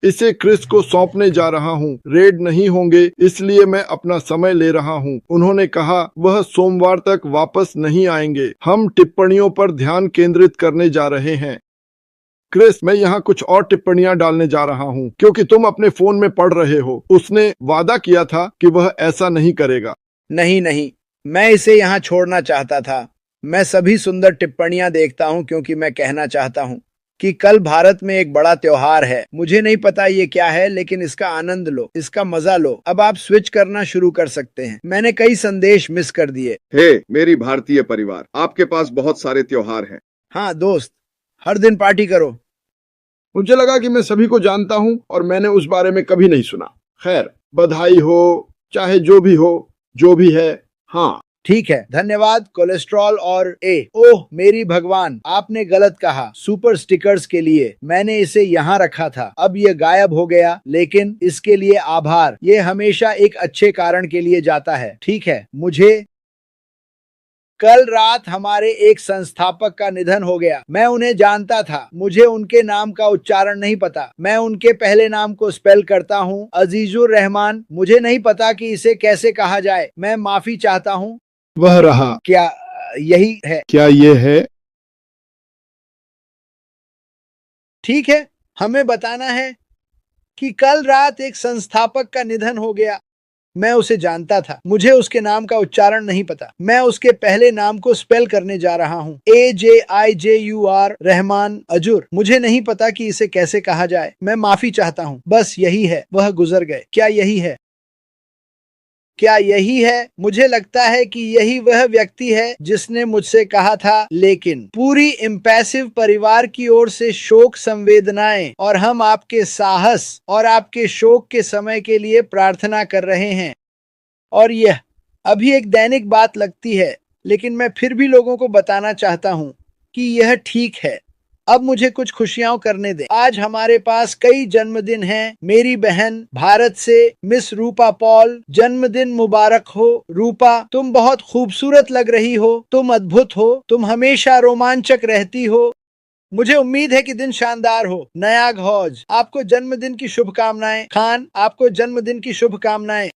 इसे क्रिस को सौंपने जा रहा हूँ। रेड नहीं होंगे, इसलिए मैं अपना समय ले रहा हूँ। उन्होंने कहा वह सोमवार तक वापस नहीं आएंगे। हम टिप्पणियों पर ध्यान केंद्रित करने जा रहे हैं। क्रिस, मैं यहाँ कुछ और टिप्पणियां डालने जा रहा हूँ क्योंकि तुम अपने फोन में पढ़ रहे हो। उसने वादा किया था कि वह ऐसा नहीं करेगा। नहीं नहीं, मैं इसे यहाँ छोड़ना चाहता था। मैं सभी सुंदर टिप्पणियां देखता हूँ क्योंकि मैं कहना चाहता हूँ कि कल भारत में एक बड़ा त्योहार है। मुझे नहीं पता ये क्या है, लेकिन इसका आनंद लो, इसका मजा लो। अब आप स्विच करना शुरू कर सकते हैं। मैंने कई संदेश मिस कर दिए। हे मेरी भारतीय परिवार, आपके पास बहुत सारे त्योहार हैं। हाँ दोस्त, हर दिन पार्टी करो। मुझे लगा कि मैं सभी को जानता हूँ और मैंने उस बारे में कभी नहीं सुना। खैर, बधाई हो, चाहे जो भी हो, जो भी है। हाँ ठीक है, धन्यवाद। कोलेस्ट्रॉल और ओह मेरी भगवान, आपने गलत कहा। सुपर स्टिकर्स के लिए मैंने इसे यहाँ रखा था, अब ये गायब हो गया, लेकिन इसके लिए आभार। ये हमेशा एक अच्छे कारण के लिए जाता है। ठीक है, मुझे कल रात हमारे एक संस्थापक का निधन हो गया। मैं उन्हें जानता था। मुझे उनके नाम का उच्चारण नहीं पता। मैं उनके पहले नाम को स्पेल करता हूँ, अजीजुर रहमान। मुझे नहीं पता कि इसे कैसे कहा जाए। मैं माफी चाहता हूँ। वह रहा। क्या यही है? क्या ये है? ठीक है, हमें बताना है कि कल रात एक संस्थापक का निधन हो गया। मैं उसे जानता था। मुझे उसके नाम का उच्चारण नहीं पता। मैं उसके पहले नाम को स्पेल करने जा रहा हूँ, AJIJUR रहमान अजूर। मुझे नहीं पता कि इसे कैसे कहा जाए। मैं माफी चाहता हूँ। बस यही है। वह गुजर गए। क्या यही है? क्या यही है? मुझे लगता है कि यही वह व्यक्ति है जिसने मुझसे कहा था, लेकिन पूरी इम्पैसिव परिवार की ओर से शोक संवेदनाएं, और हम आपके साहस और आपके शोक के समय के लिए प्रार्थना कर रहे हैं। और यह अभी एक दैनिक बात लगती है, लेकिन मैं फिर भी लोगों को बताना चाहता हूँ कि यह ठीक है। अब मुझे कुछ खुशियां करने दें। आज हमारे पास कई जन्मदिन हैं। मेरी बहन भारत से मिस रूपा पॉल, जन्मदिन मुबारक हो। रूपा, तुम बहुत खूबसूरत लग रही हो। तुम अद्भुत हो। तुम हमेशा रोमांचक रहती हो। मुझे उम्मीद है कि दिन शानदार हो। नयाग हौज, आपको जन्मदिन की शुभकामनाएं। खान, आपको जन्मदिन की शुभकामनाएं।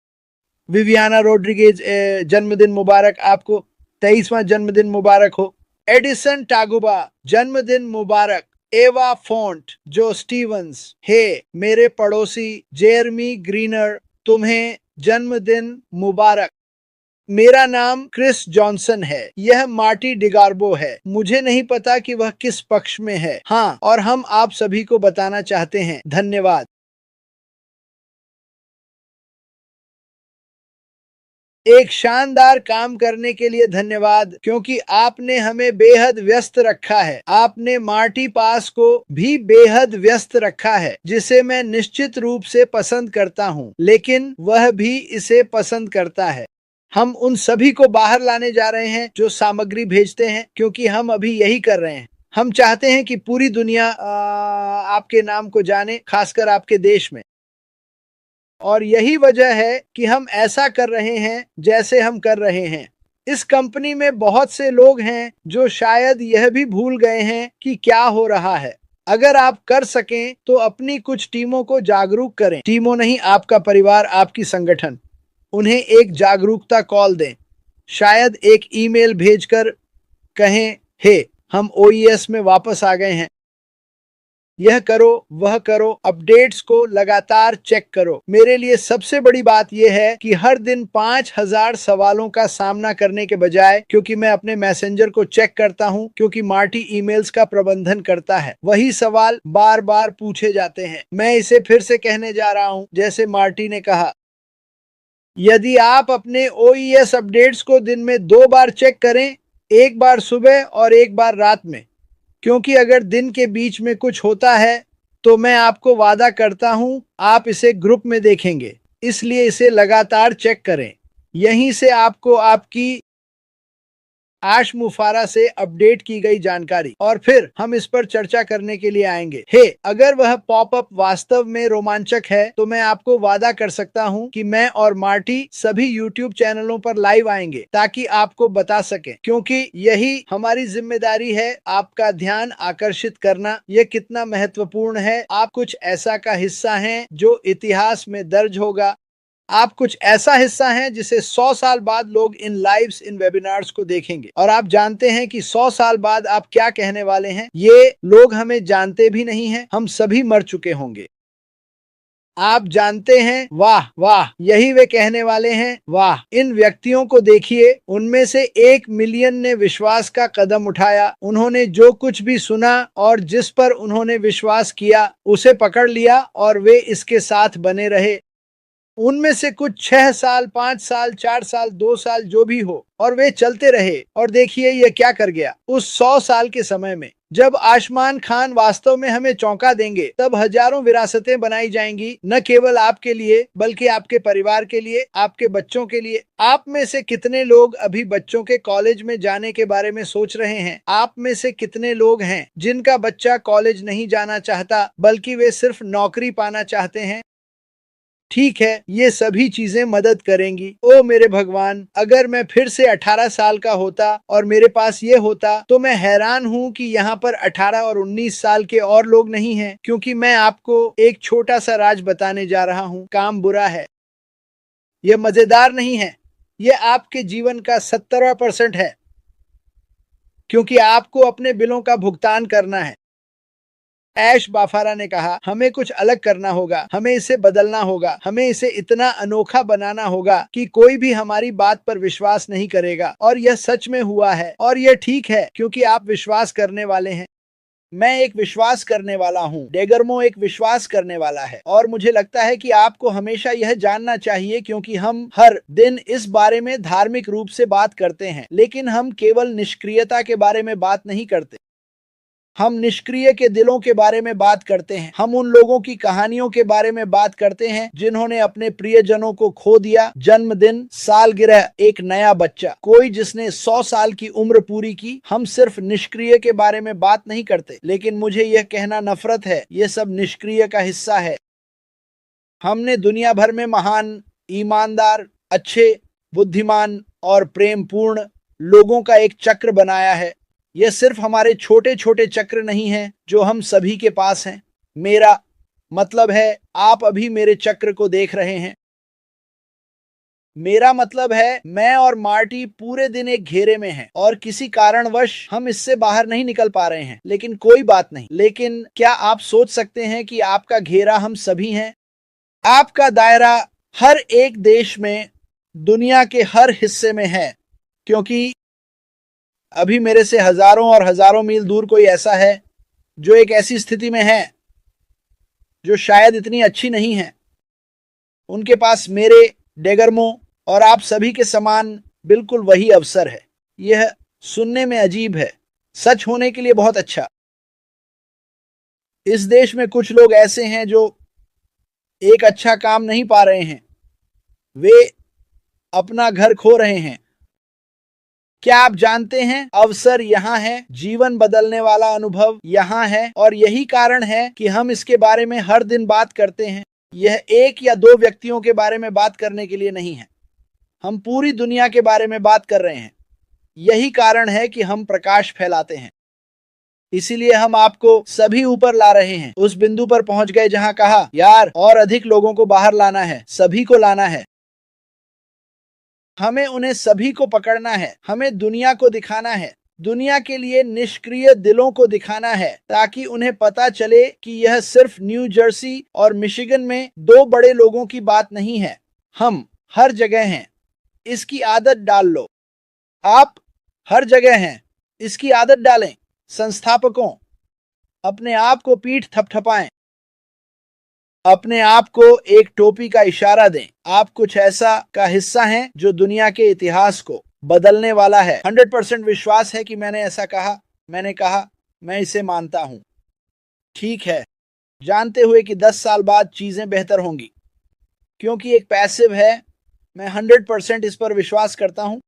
विवियाना रोड्रिगेज, जन्मदिन मुबारक आपको। 23वां जन्मदिन मुबारक हो। एडिसन टागुबा, जन्मदिन मुबारक। एवा फोंट, जो स्टीवंस, हे मेरे पड़ोसी जेरमी ग्रीनर, तुम्हें जन्मदिन मुबारक। मेरा नाम क्रिस जॉनसन है। यह मार्टी डिगार्बो है। मुझे नहीं पता कि वह किस पक्ष में है। हाँ, और हम आप सभी को बताना चाहते हैं। धन्यवाद। एक शानदार काम करने के लिए धन्यवाद, क्योंकि आपने हमें बेहद व्यस्त रखा है। आपने मार्टी पास को भी बेहद व्यस्त रखा है, जिसे मैं निश्चित रूप से पसंद करता हूँ, लेकिन वह भी इसे पसंद करता है। हम उन सभी को बाहर लाने जा रहे हैं जो सामग्री भेजते हैं, क्योंकि हम अभी यही कर रहे हैं। हम चाहते हैं कि पूरी दुनिया आपके नाम को जाने, खासकर आपके देश में। और यही वजह है कि हम ऐसा कर रहे हैं जैसे हम कर रहे हैं। इस कंपनी में बहुत से लोग हैं जो शायद यह भी भूल गए हैं कि क्या हो रहा है। अगर आप कर सकें तो अपनी कुछ टीमों को जागरूक करें। टीमों नहीं, आपका परिवार, आपकी संगठन। उन्हें एक जागरूकता कॉल दें। शायद एक ईमेल भेजकर कहें, हे, हम ओईएस में वापस आ गए हैं। यह करो, वह करो, अपडेट्स को लगातार चेक करो। मेरे लिए सबसे बड़ी बात यह है कि हर दिन 5000 सवालों का सामना करने के बजाय, क्योंकि मैं अपने मैसेंजर को चेक करता हूं, क्योंकि मार्टी ईमेल्स का प्रबंधन करता है, वही सवाल बार बार पूछे जाते हैं। मैं इसे फिर से कहने जा रहा हूं, जैसे मार्टी ने कहा, यदि आप अपने ओईएस अपडेट्स को दिन में 2 बार चेक करें, एक बार सुबह और एक बार रात में, क्योंकि अगर दिन के बीच में कुछ होता है तो मैं आपको वादा करता हूं आप इसे ग्रुप में देखेंगे। इसलिए इसे लगातार चेक करें। यहीं से आपको आपकी आश मुफारा से अपडेट की गई जानकारी, और फिर हम इस पर चर्चा करने के लिए आएंगे। हे, अगर वह पॉपअप वास्तव में रोमांचक है तो मैं आपको वादा कर सकता हूं कि मैं और मार्टी सभी यूट्यूब चैनलों पर लाइव आएंगे ताकि आपको बता सकें, क्योंकि यही हमारी जिम्मेदारी है, आपका ध्यान आकर्षित करना। यह कितना महत्वपूर्ण है। आप कुछ ऐसा का हिस्सा हैं जो इतिहास में दर्ज होगा। आप कुछ ऐसा हिस्सा हैं जिसे 100 साल बाद लोग इन लाइव्स, इन वेबिनार्स को देखेंगे। और आप जानते हैं कि 100 साल बाद आप क्या कहने वाले हैं। ये लोग हमें जानते भी नहीं हैं, हम सभी मर चुके होंगे। आप जानते हैं, वाह वाह, यही वे कहने वाले हैं, वाह। इन व्यक्तियों को देखिए, उनमें से 1 मिलियन ने विश्वास का कदम उठाया। उन्होंने जो कुछ भी सुना और जिस पर उन्होंने विश्वास किया उसे पकड़ लिया और वे इसके साथ बने रहे। उनमें से कुछ 6 साल, 5 साल, 4 साल, 2 साल, जो भी हो, और वे चलते रहे। और देखिए यह क्या कर गया। उस 100 साल के समय में जब आसमान खान वास्तव में हमें चौंका देंगे, तब हजारों विरासतें बनाई जाएंगी, न केवल आपके लिए बल्कि आपके परिवार के लिए, आपके बच्चों के लिए। आप में से कितने लोग अभी बच्चों के कॉलेज में जाने के बारे में सोच रहे हैं? आप में से कितने लोग हैं जिनका बच्चा कॉलेज नहीं जाना चाहता बल्कि वे सिर्फ नौकरी पाना चाहते हैं? ठीक है, ये सभी चीजें मदद करेंगी। ओ मेरे भगवान, अगर मैं फिर से 18 साल का होता और मेरे पास ये होता, तो मैं हैरान हूँ कि यहाँ पर 18 और 19 साल के और लोग नहीं हैं, क्योंकि मैं आपको एक छोटा सा राज बताने जा रहा हूँ। काम बुरा है, यह मजेदार नहीं है, यह आपके जीवन का 70% है, क्योंकि आपको अपने बिलों का भुगतान करना है। ऐश बाफारा ने कहा, हमें कुछ अलग करना होगा, हमें इसे बदलना होगा, हमें इसे इतना अनोखा बनाना होगा कि कोई भी हमारी बात पर विश्वास नहीं करेगा। और यह सच में हुआ है, और यह ठीक है, क्योंकि आप विश्वास करने वाले हैं। मैं एक विश्वास करने वाला हूँ। डेगर्मो एक विश्वास करने वाला है। और मुझे लगता है कि आपको हमेशा यह जानना चाहिए, क्योंकि हम हर दिन इस बारे में धार्मिक रूप से बात करते हैं, लेकिन हम केवल निष्क्रियता के बारे में बात नहीं करते। हम निष्क्रिय के दिलों के बारे में बात करते हैं। हम उन लोगों की कहानियों के बारे में बात करते हैं जिन्होंने अपने प्रियजनों को खो दिया। जन्मदिन, सालगिरह, एक नया बच्चा, कोई जिसने 100 साल की उम्र पूरी की। हम सिर्फ निष्क्रिय के बारे में बात नहीं करते, लेकिन मुझे यह कहना नफरत है, यह सब निष्क्रिय का हिस्सा है। हमने दुनिया भर में महान, ईमानदार, अच्छे, बुद्धिमान और प्रेमपूर्ण लोगों का एक चक्र बनाया है। यह सिर्फ हमारे छोटे छोटे चक्र नहीं हैं जो हम सभी के पास हैं। मेरा मतलब है, आप अभी मेरे चक्र को देख रहे हैं। मेरा मतलब है, मैं और मार्टी पूरे दिन एक घेरे में हैं और किसी कारणवश हम इससे बाहर नहीं निकल पा रहे हैं। लेकिन कोई बात नहीं। लेकिन क्या आप सोच सकते हैं कि आपका घेरा हम सभी हैं? आपका दायरा हर एक देश में, दुनिया के हर हिस्से में है, क्योंकि अभी मेरे से हजारों और हजारों मील दूर कोई ऐसा है जो एक ऐसी स्थिति में है जो शायद इतनी अच्छी नहीं है। उनके पास मेरे, डेगर्मो और आप सभी के समान बिल्कुल वही अवसर है। यह सुनने में अजीब है, सच होने के लिए बहुत अच्छा। इस देश में कुछ लोग ऐसे हैं जो एक अच्छा काम नहीं पा रहे हैं। वे अपना घर खो रहे हैं। क्या आप जानते हैं, अवसर यहाँ है, जीवन बदलने वाला अनुभव यहाँ है, और यही कारण है कि हम इसके बारे में हर दिन बात करते हैं। यह एक या दो व्यक्तियों के बारे में बात करने के लिए नहीं है, हम पूरी दुनिया के बारे में बात कर रहे हैं। यही कारण है कि हम प्रकाश फैलाते हैं। इसीलिए हम आपको सभी ऊपर ला रहे हैं। उस बिंदु पर पहुंच गए जहां कहा, यार और अधिक लोगों को बाहर लाना है, सभी को लाना है। हमें उन्हें सभी को पकड़ना है, हमें दुनिया को दिखाना है, दुनिया के लिए निष्क्रिय दिलों को दिखाना है, ताकि उन्हें पता चले कि यह सिर्फ न्यू जर्सी और मिशिगन में दो बड़े लोगों की बात नहीं है, हम हर जगह हैं। इसकी आदत डाल लो। आप हर जगह हैं, इसकी आदत डालें। संस्थापकों, अपने आप को पीठ थपथपाएं, अपने आप को एक टोपी का इशारा दें। आप कुछ ऐसा का हिस्सा हैं जो दुनिया के इतिहास को बदलने वाला है। 100% विश्वास है कि मैंने ऐसा कहा, मैंने कहा, मैं इसे मानता हूं। ठीक है, जानते हुए कि 10 साल बाद चीजें बेहतर होंगी, क्योंकि एक पैसिव है। मैं 100% इस पर विश्वास करता हूं।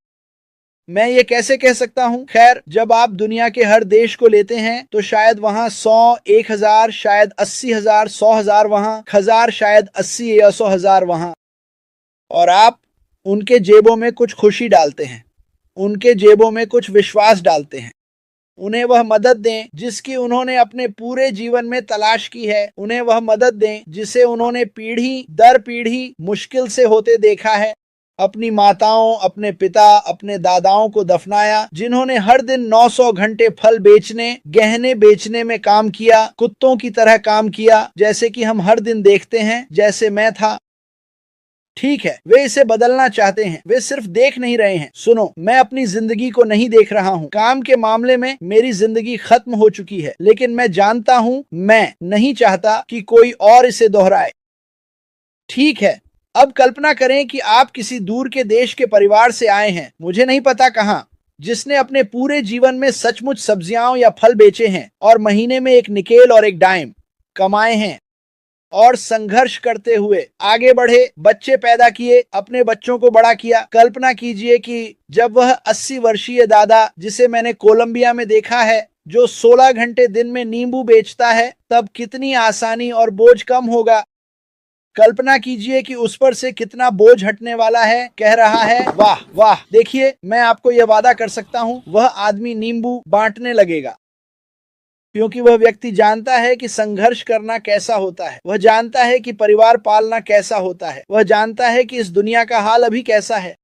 मैं ये कैसे कह सकता हूं? खैर, जब आप दुनिया के हर देश को लेते हैं तो शायद वहां 100, 1000, शायद 80,000, 100,000 वहां, 1000, शायद 80 या 100,000 वहां, और आप उनके जेबों में कुछ खुशी डालते हैं, उनके जेबों में कुछ विश्वास डालते हैं। उन्हें वह मदद दें जिसकी उन्होंने अपने पूरे जीवन में तलाश की है। उन्हें वह मदद दें जिसे उन्होंने पीढ़ी दर पीढ़ी मुश्किल से होते देखा है। अपनी माताओं, अपने पिता, अपने दादाओं को दफनाया, जिन्होंने हर दिन 900 घंटे फल बेचने, गहने बेचने में काम किया, कुत्तों की तरह काम किया, जैसे कि हम हर दिन देखते हैं, जैसे मैं था। ठीक है, वे इसे बदलना चाहते हैं, वे सिर्फ देख नहीं रहे हैं। सुनो, मैं अपनी जिंदगी को नहीं देख रहा हूँ। काम के मामले में मेरी जिंदगी खत्म हो चुकी है, लेकिन मैं जानता हूँ, मैं नहीं चाहता कि कोई और इसे दोहराए। ठीक है, अब कल्पना करें कि आप किसी दूर के देश के परिवार से आए हैं, मुझे नहीं पता कहां, जिसने अपने पूरे जीवन में सचमुच सब्जियां या फल बेचे हैं और महीने में एक निकेल और एक डाइम कमाए हैं, और संघर्ष करते हुए आगे बढ़े, बच्चे पैदा किए, अपने बच्चों को बड़ा किया। कल्पना कीजिए कि जब वह 80 वर्षीय दादा, जिसे मैंने कोलंबिया में देखा है, जो 16 घंटे दिन में नींबू बेचता है, तब कितनी आसानी और बोझ कम होगा। कल्पना कीजिए कि उस पर से कितना बोझ हटने वाला है। कह रहा है, वाह वाह, देखिए, मैं आपको यह वादा कर सकता हूं, वह आदमी नींबू बांटने लगेगा, क्योंकि वह व्यक्ति जानता है कि संघर्ष करना कैसा होता है, वह जानता है कि परिवार पालना कैसा होता है, वह जानता है कि इस दुनिया का हाल अभी कैसा है,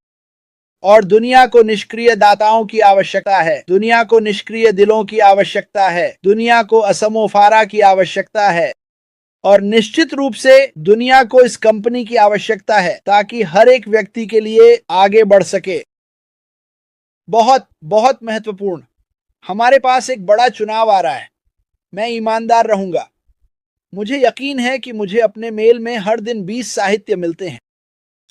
और दुनिया को निष्क्रिय दाताओं की आवश्यकता है, दुनिया को निष्क्रिय दिलों की आवश्यकता है, दुनिया को असमोफारा की आवश्यकता है, और निश्चित रूप से दुनिया को इस कंपनी की आवश्यकता है, ताकि हर एक व्यक्ति के लिए आगे बढ़ सके। बहुत बहुत महत्वपूर्ण, हमारे पास एक बड़ा चुनाव आ रहा है। मैं ईमानदार रहूंगा। मुझे यकीन है कि मुझे अपने मेल में हर दिन 20 साहित्य मिलते हैं,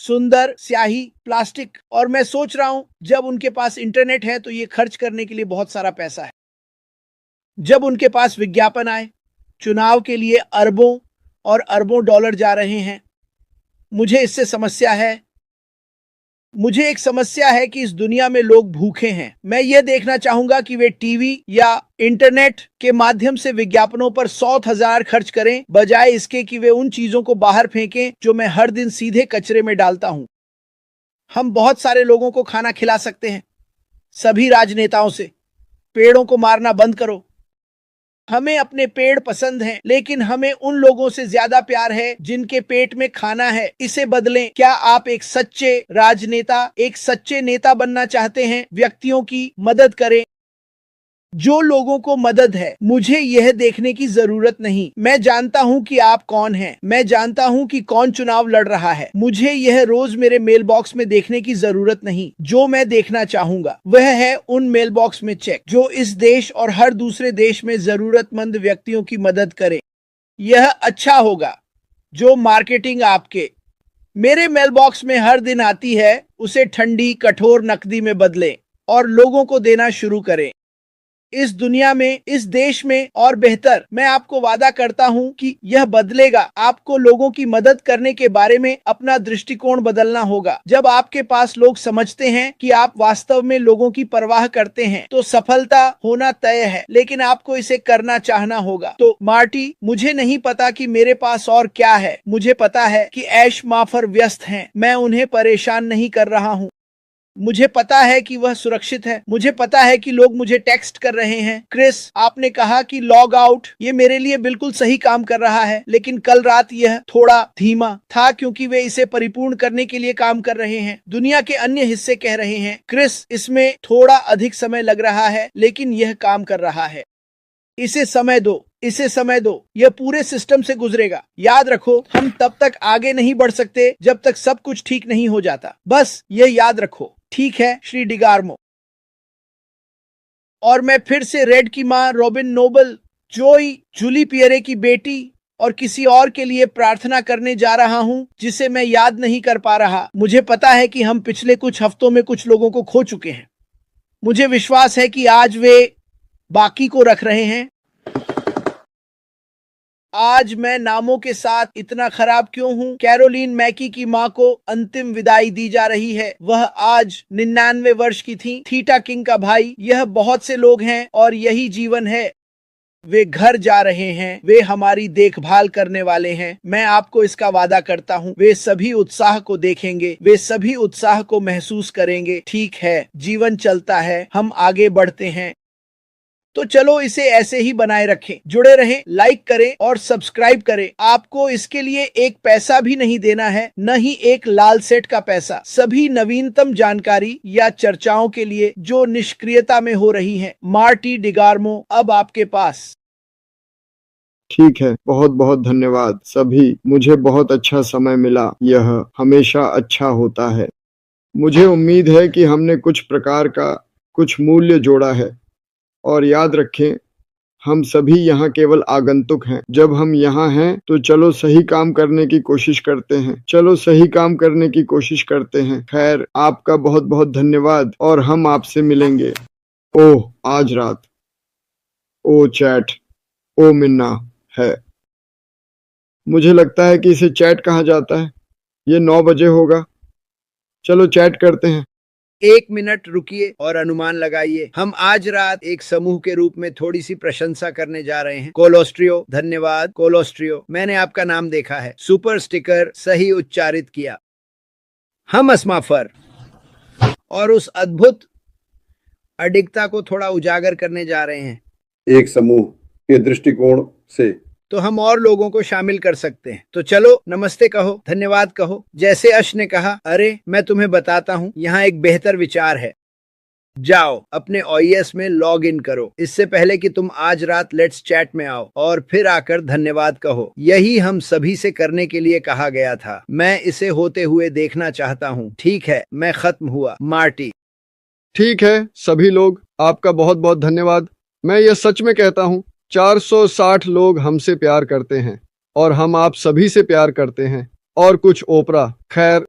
सुंदर, स्याही, प्लास्टिक, और मैं सोच रहा हूं, जब उनके पास इंटरनेट है तो ये खर्च करने के लिए बहुत सारा पैसा है। जब उनके पास विज्ञापन आए, चुनाव के लिए अरबों और अरबों डॉलर जा रहे हैं। मुझे इससे समस्या है। मुझे एक समस्या है कि इस दुनिया में लोग भूखे हैं। मैं यह देखना चाहूंगा कि वे टीवी या इंटरनेट के माध्यम से विज्ञापनों पर 100,000 खर्च करें, बजाय इसके कि वे उन चीजों को बाहर फेंकें जो मैं हर दिन सीधे कचरे में डालता हूं। हम बहुत सारे लोगों को खाना खिला सकते हैं, सभी राजनेताओं से। पेड़ों को मारना बंद करो। हमें अपने पेड़ पसंद हैं, लेकिन हमें उन लोगों से ज्यादा प्यार है जिनके पेट में खाना है। इसे बदलें। क्या आप एक सच्चे राजनेता, एक सच्चे नेता बनना चाहते हैं? व्यक्तियों की मदद करें, जो लोगों को मदद है। मुझे यह देखने की जरूरत नहीं। मैं जानता हूं कि आप कौन हैं। मैं जानता हूं कि कौन चुनाव लड़ रहा है। मुझे यह रोज मेरे मेल बॉक्स में देखने की जरूरत नहीं। जो मैं देखना चाहूंगा वह है उन मेल बॉक्स में चेक जो इस देश और हर दूसरे देश में जरूरतमंद व्यक्तियों की मदद करे। यह अच्छा होगा जो मार्केटिंग आपके मेरे मेल बॉक्स में हर दिन आती है, उसे ठंडी कठोर नकदी में बदलें और लोगों को देना शुरू करें। इस दुनिया में, इस देश में और बेहतर। मैं आपको वादा करता हूं कि यह बदलेगा। आपको लोगों की मदद करने के बारे में अपना दृष्टिकोण बदलना होगा। जब आपके पास लोग समझते हैं कि आप वास्तव में लोगों की परवाह करते हैं तो सफलता होना तय है, लेकिन आपको इसे करना चाहना होगा। तो मार्टी, मुझे नहीं पता कि मेरे पास और क्या है। मुझे पता है कि ऐश माफर व्यस्त हैं। मैं उन्हें परेशान नहीं कर रहा हूँ। मुझे पता है कि वह सुरक्षित है। मुझे पता है कि लोग मुझे टेक्स्ट कर रहे हैं, क्रिस, आपने कहा कि लॉग आउट। ये मेरे लिए बिल्कुल सही काम कर रहा है, लेकिन कल रात यह थोड़ा धीमा था क्योंकि वे इसे परिपूर्ण करने के लिए काम कर रहे हैं। दुनिया के अन्य हिस्से कह रहे हैं, क्रिस, इसमें थोड़ा अधिक समय लग रहा है, लेकिन यह काम कर रहा है। इसे समय दो, इसे समय दो, यह पूरे सिस्टम से गुजरेगा। याद रखो, हम तब तक आगे नहीं बढ़ सकते जब तक सब कुछ ठीक नहीं हो जाता। बस यह याद रखो। ठीक है, श्री डिगार्मो। और मैं फिर से रेड की मां रॉबिन नोबल, जोई, जूली पियरे की बेटी और किसी और के लिए प्रार्थना करने जा रहा हूं जिसे मैं याद नहीं कर पा रहा। मुझे पता है कि हम पिछले कुछ हफ्तों में कुछ लोगों को खो चुके हैं। मुझे विश्वास है कि आज वे बाकी को रख रहे हैं। आज मैं नामों के साथ इतना खराब क्यों हूँ? कैरोलीन मैकी की माँ को अंतिम विदाई दी जा रही है। वह आज 99 वर्ष की थी। थीटा किंग का भाई। यह बहुत से लोग हैं और यही जीवन है। वे घर जा रहे हैं। वे हमारी देखभाल करने वाले हैं। मैं आपको इसका वादा करता हूँ, वे सभी उत्साह को देखेंगे। वे सभी उत्साह को महसूस करेंगे। ठीक है, जीवन चलता है, हम आगे बढ़ते हैं। तो चलो इसे ऐसे ही बनाए रखें। जुड़े रहें, लाइक करें और सब्सक्राइब करें। आपको इसके लिए एक पैसा भी नहीं देना है, न ही एक लाल सेट का पैसा। सभी नवीनतम जानकारी या चर्चाओं के लिए जो निष्क्रियता में हो रही हैं, मार्टी डिगार्मो, अब आपके पास। ठीक है, बहुत बहुत धन्यवाद सभी। मुझे बहुत अच्छा समय मिला। यह हमेशा अच्छा होता है। मुझे उम्मीद है कि हमने कुछ प्रकार का कुछ मूल्य जोड़ा है। और याद रखें, हम सभी यहाँ केवल आगंतुक हैं। जब हम यहाँ हैं तो चलो सही काम करने की कोशिश करते हैं। चलो सही काम करने की कोशिश करते हैं। खैर, आपका बहुत बहुत धन्यवाद और हम आपसे मिलेंगे। ओह, आज रात। ओ चैट, ओ मिन्ना है। मुझे लगता है कि इसे चैट कहा जाता है। ये 9 बजे होगा। चलो चैट करते हैं। 1 मिनट रुकिए और अनुमान लगाइए। हम आज रात एक समूह के रूप में थोड़ी सी प्रशंसा करने जा रहे हैं। कोलोस्ट्रियो, धन्यवाद कोलोस्ट्रियो, मैंने आपका नाम देखा है। सुपर स्टिकर सही उच्चारित किया। हम अस्माफर और उस अद्भुत अडिगता को थोड़ा उजागर करने जा रहे हैं। एक समूह के दृष्टिकोण से तो हम और लोगों को शामिल कर सकते हैं। तो चलो नमस्ते कहो, धन्यवाद कहो। जैसे अश ने कहा, अरे मैं तुम्हें बताता हूँ, यहाँ एक बेहतर विचार है। जाओ अपने OES में लॉग इन करो इससे पहले कि तुम आज रात लेट्स चैट में आओ, और फिर आकर धन्यवाद कहो। यही हम सभी से करने के लिए कहा गया था। मैं इसे होते हुए देखना चाहता हूँ। ठीक है, मैं खत्म हुआ। मार्टी। ठीक है सभी लोग, आपका बहुत बहुत धन्यवाद। मैं ये सच में कहता हूँ, 460 लोग हमसे प्यार करते हैं और हम आप सभी से प्यार करते हैं। और कुछ ओपरा। खैर,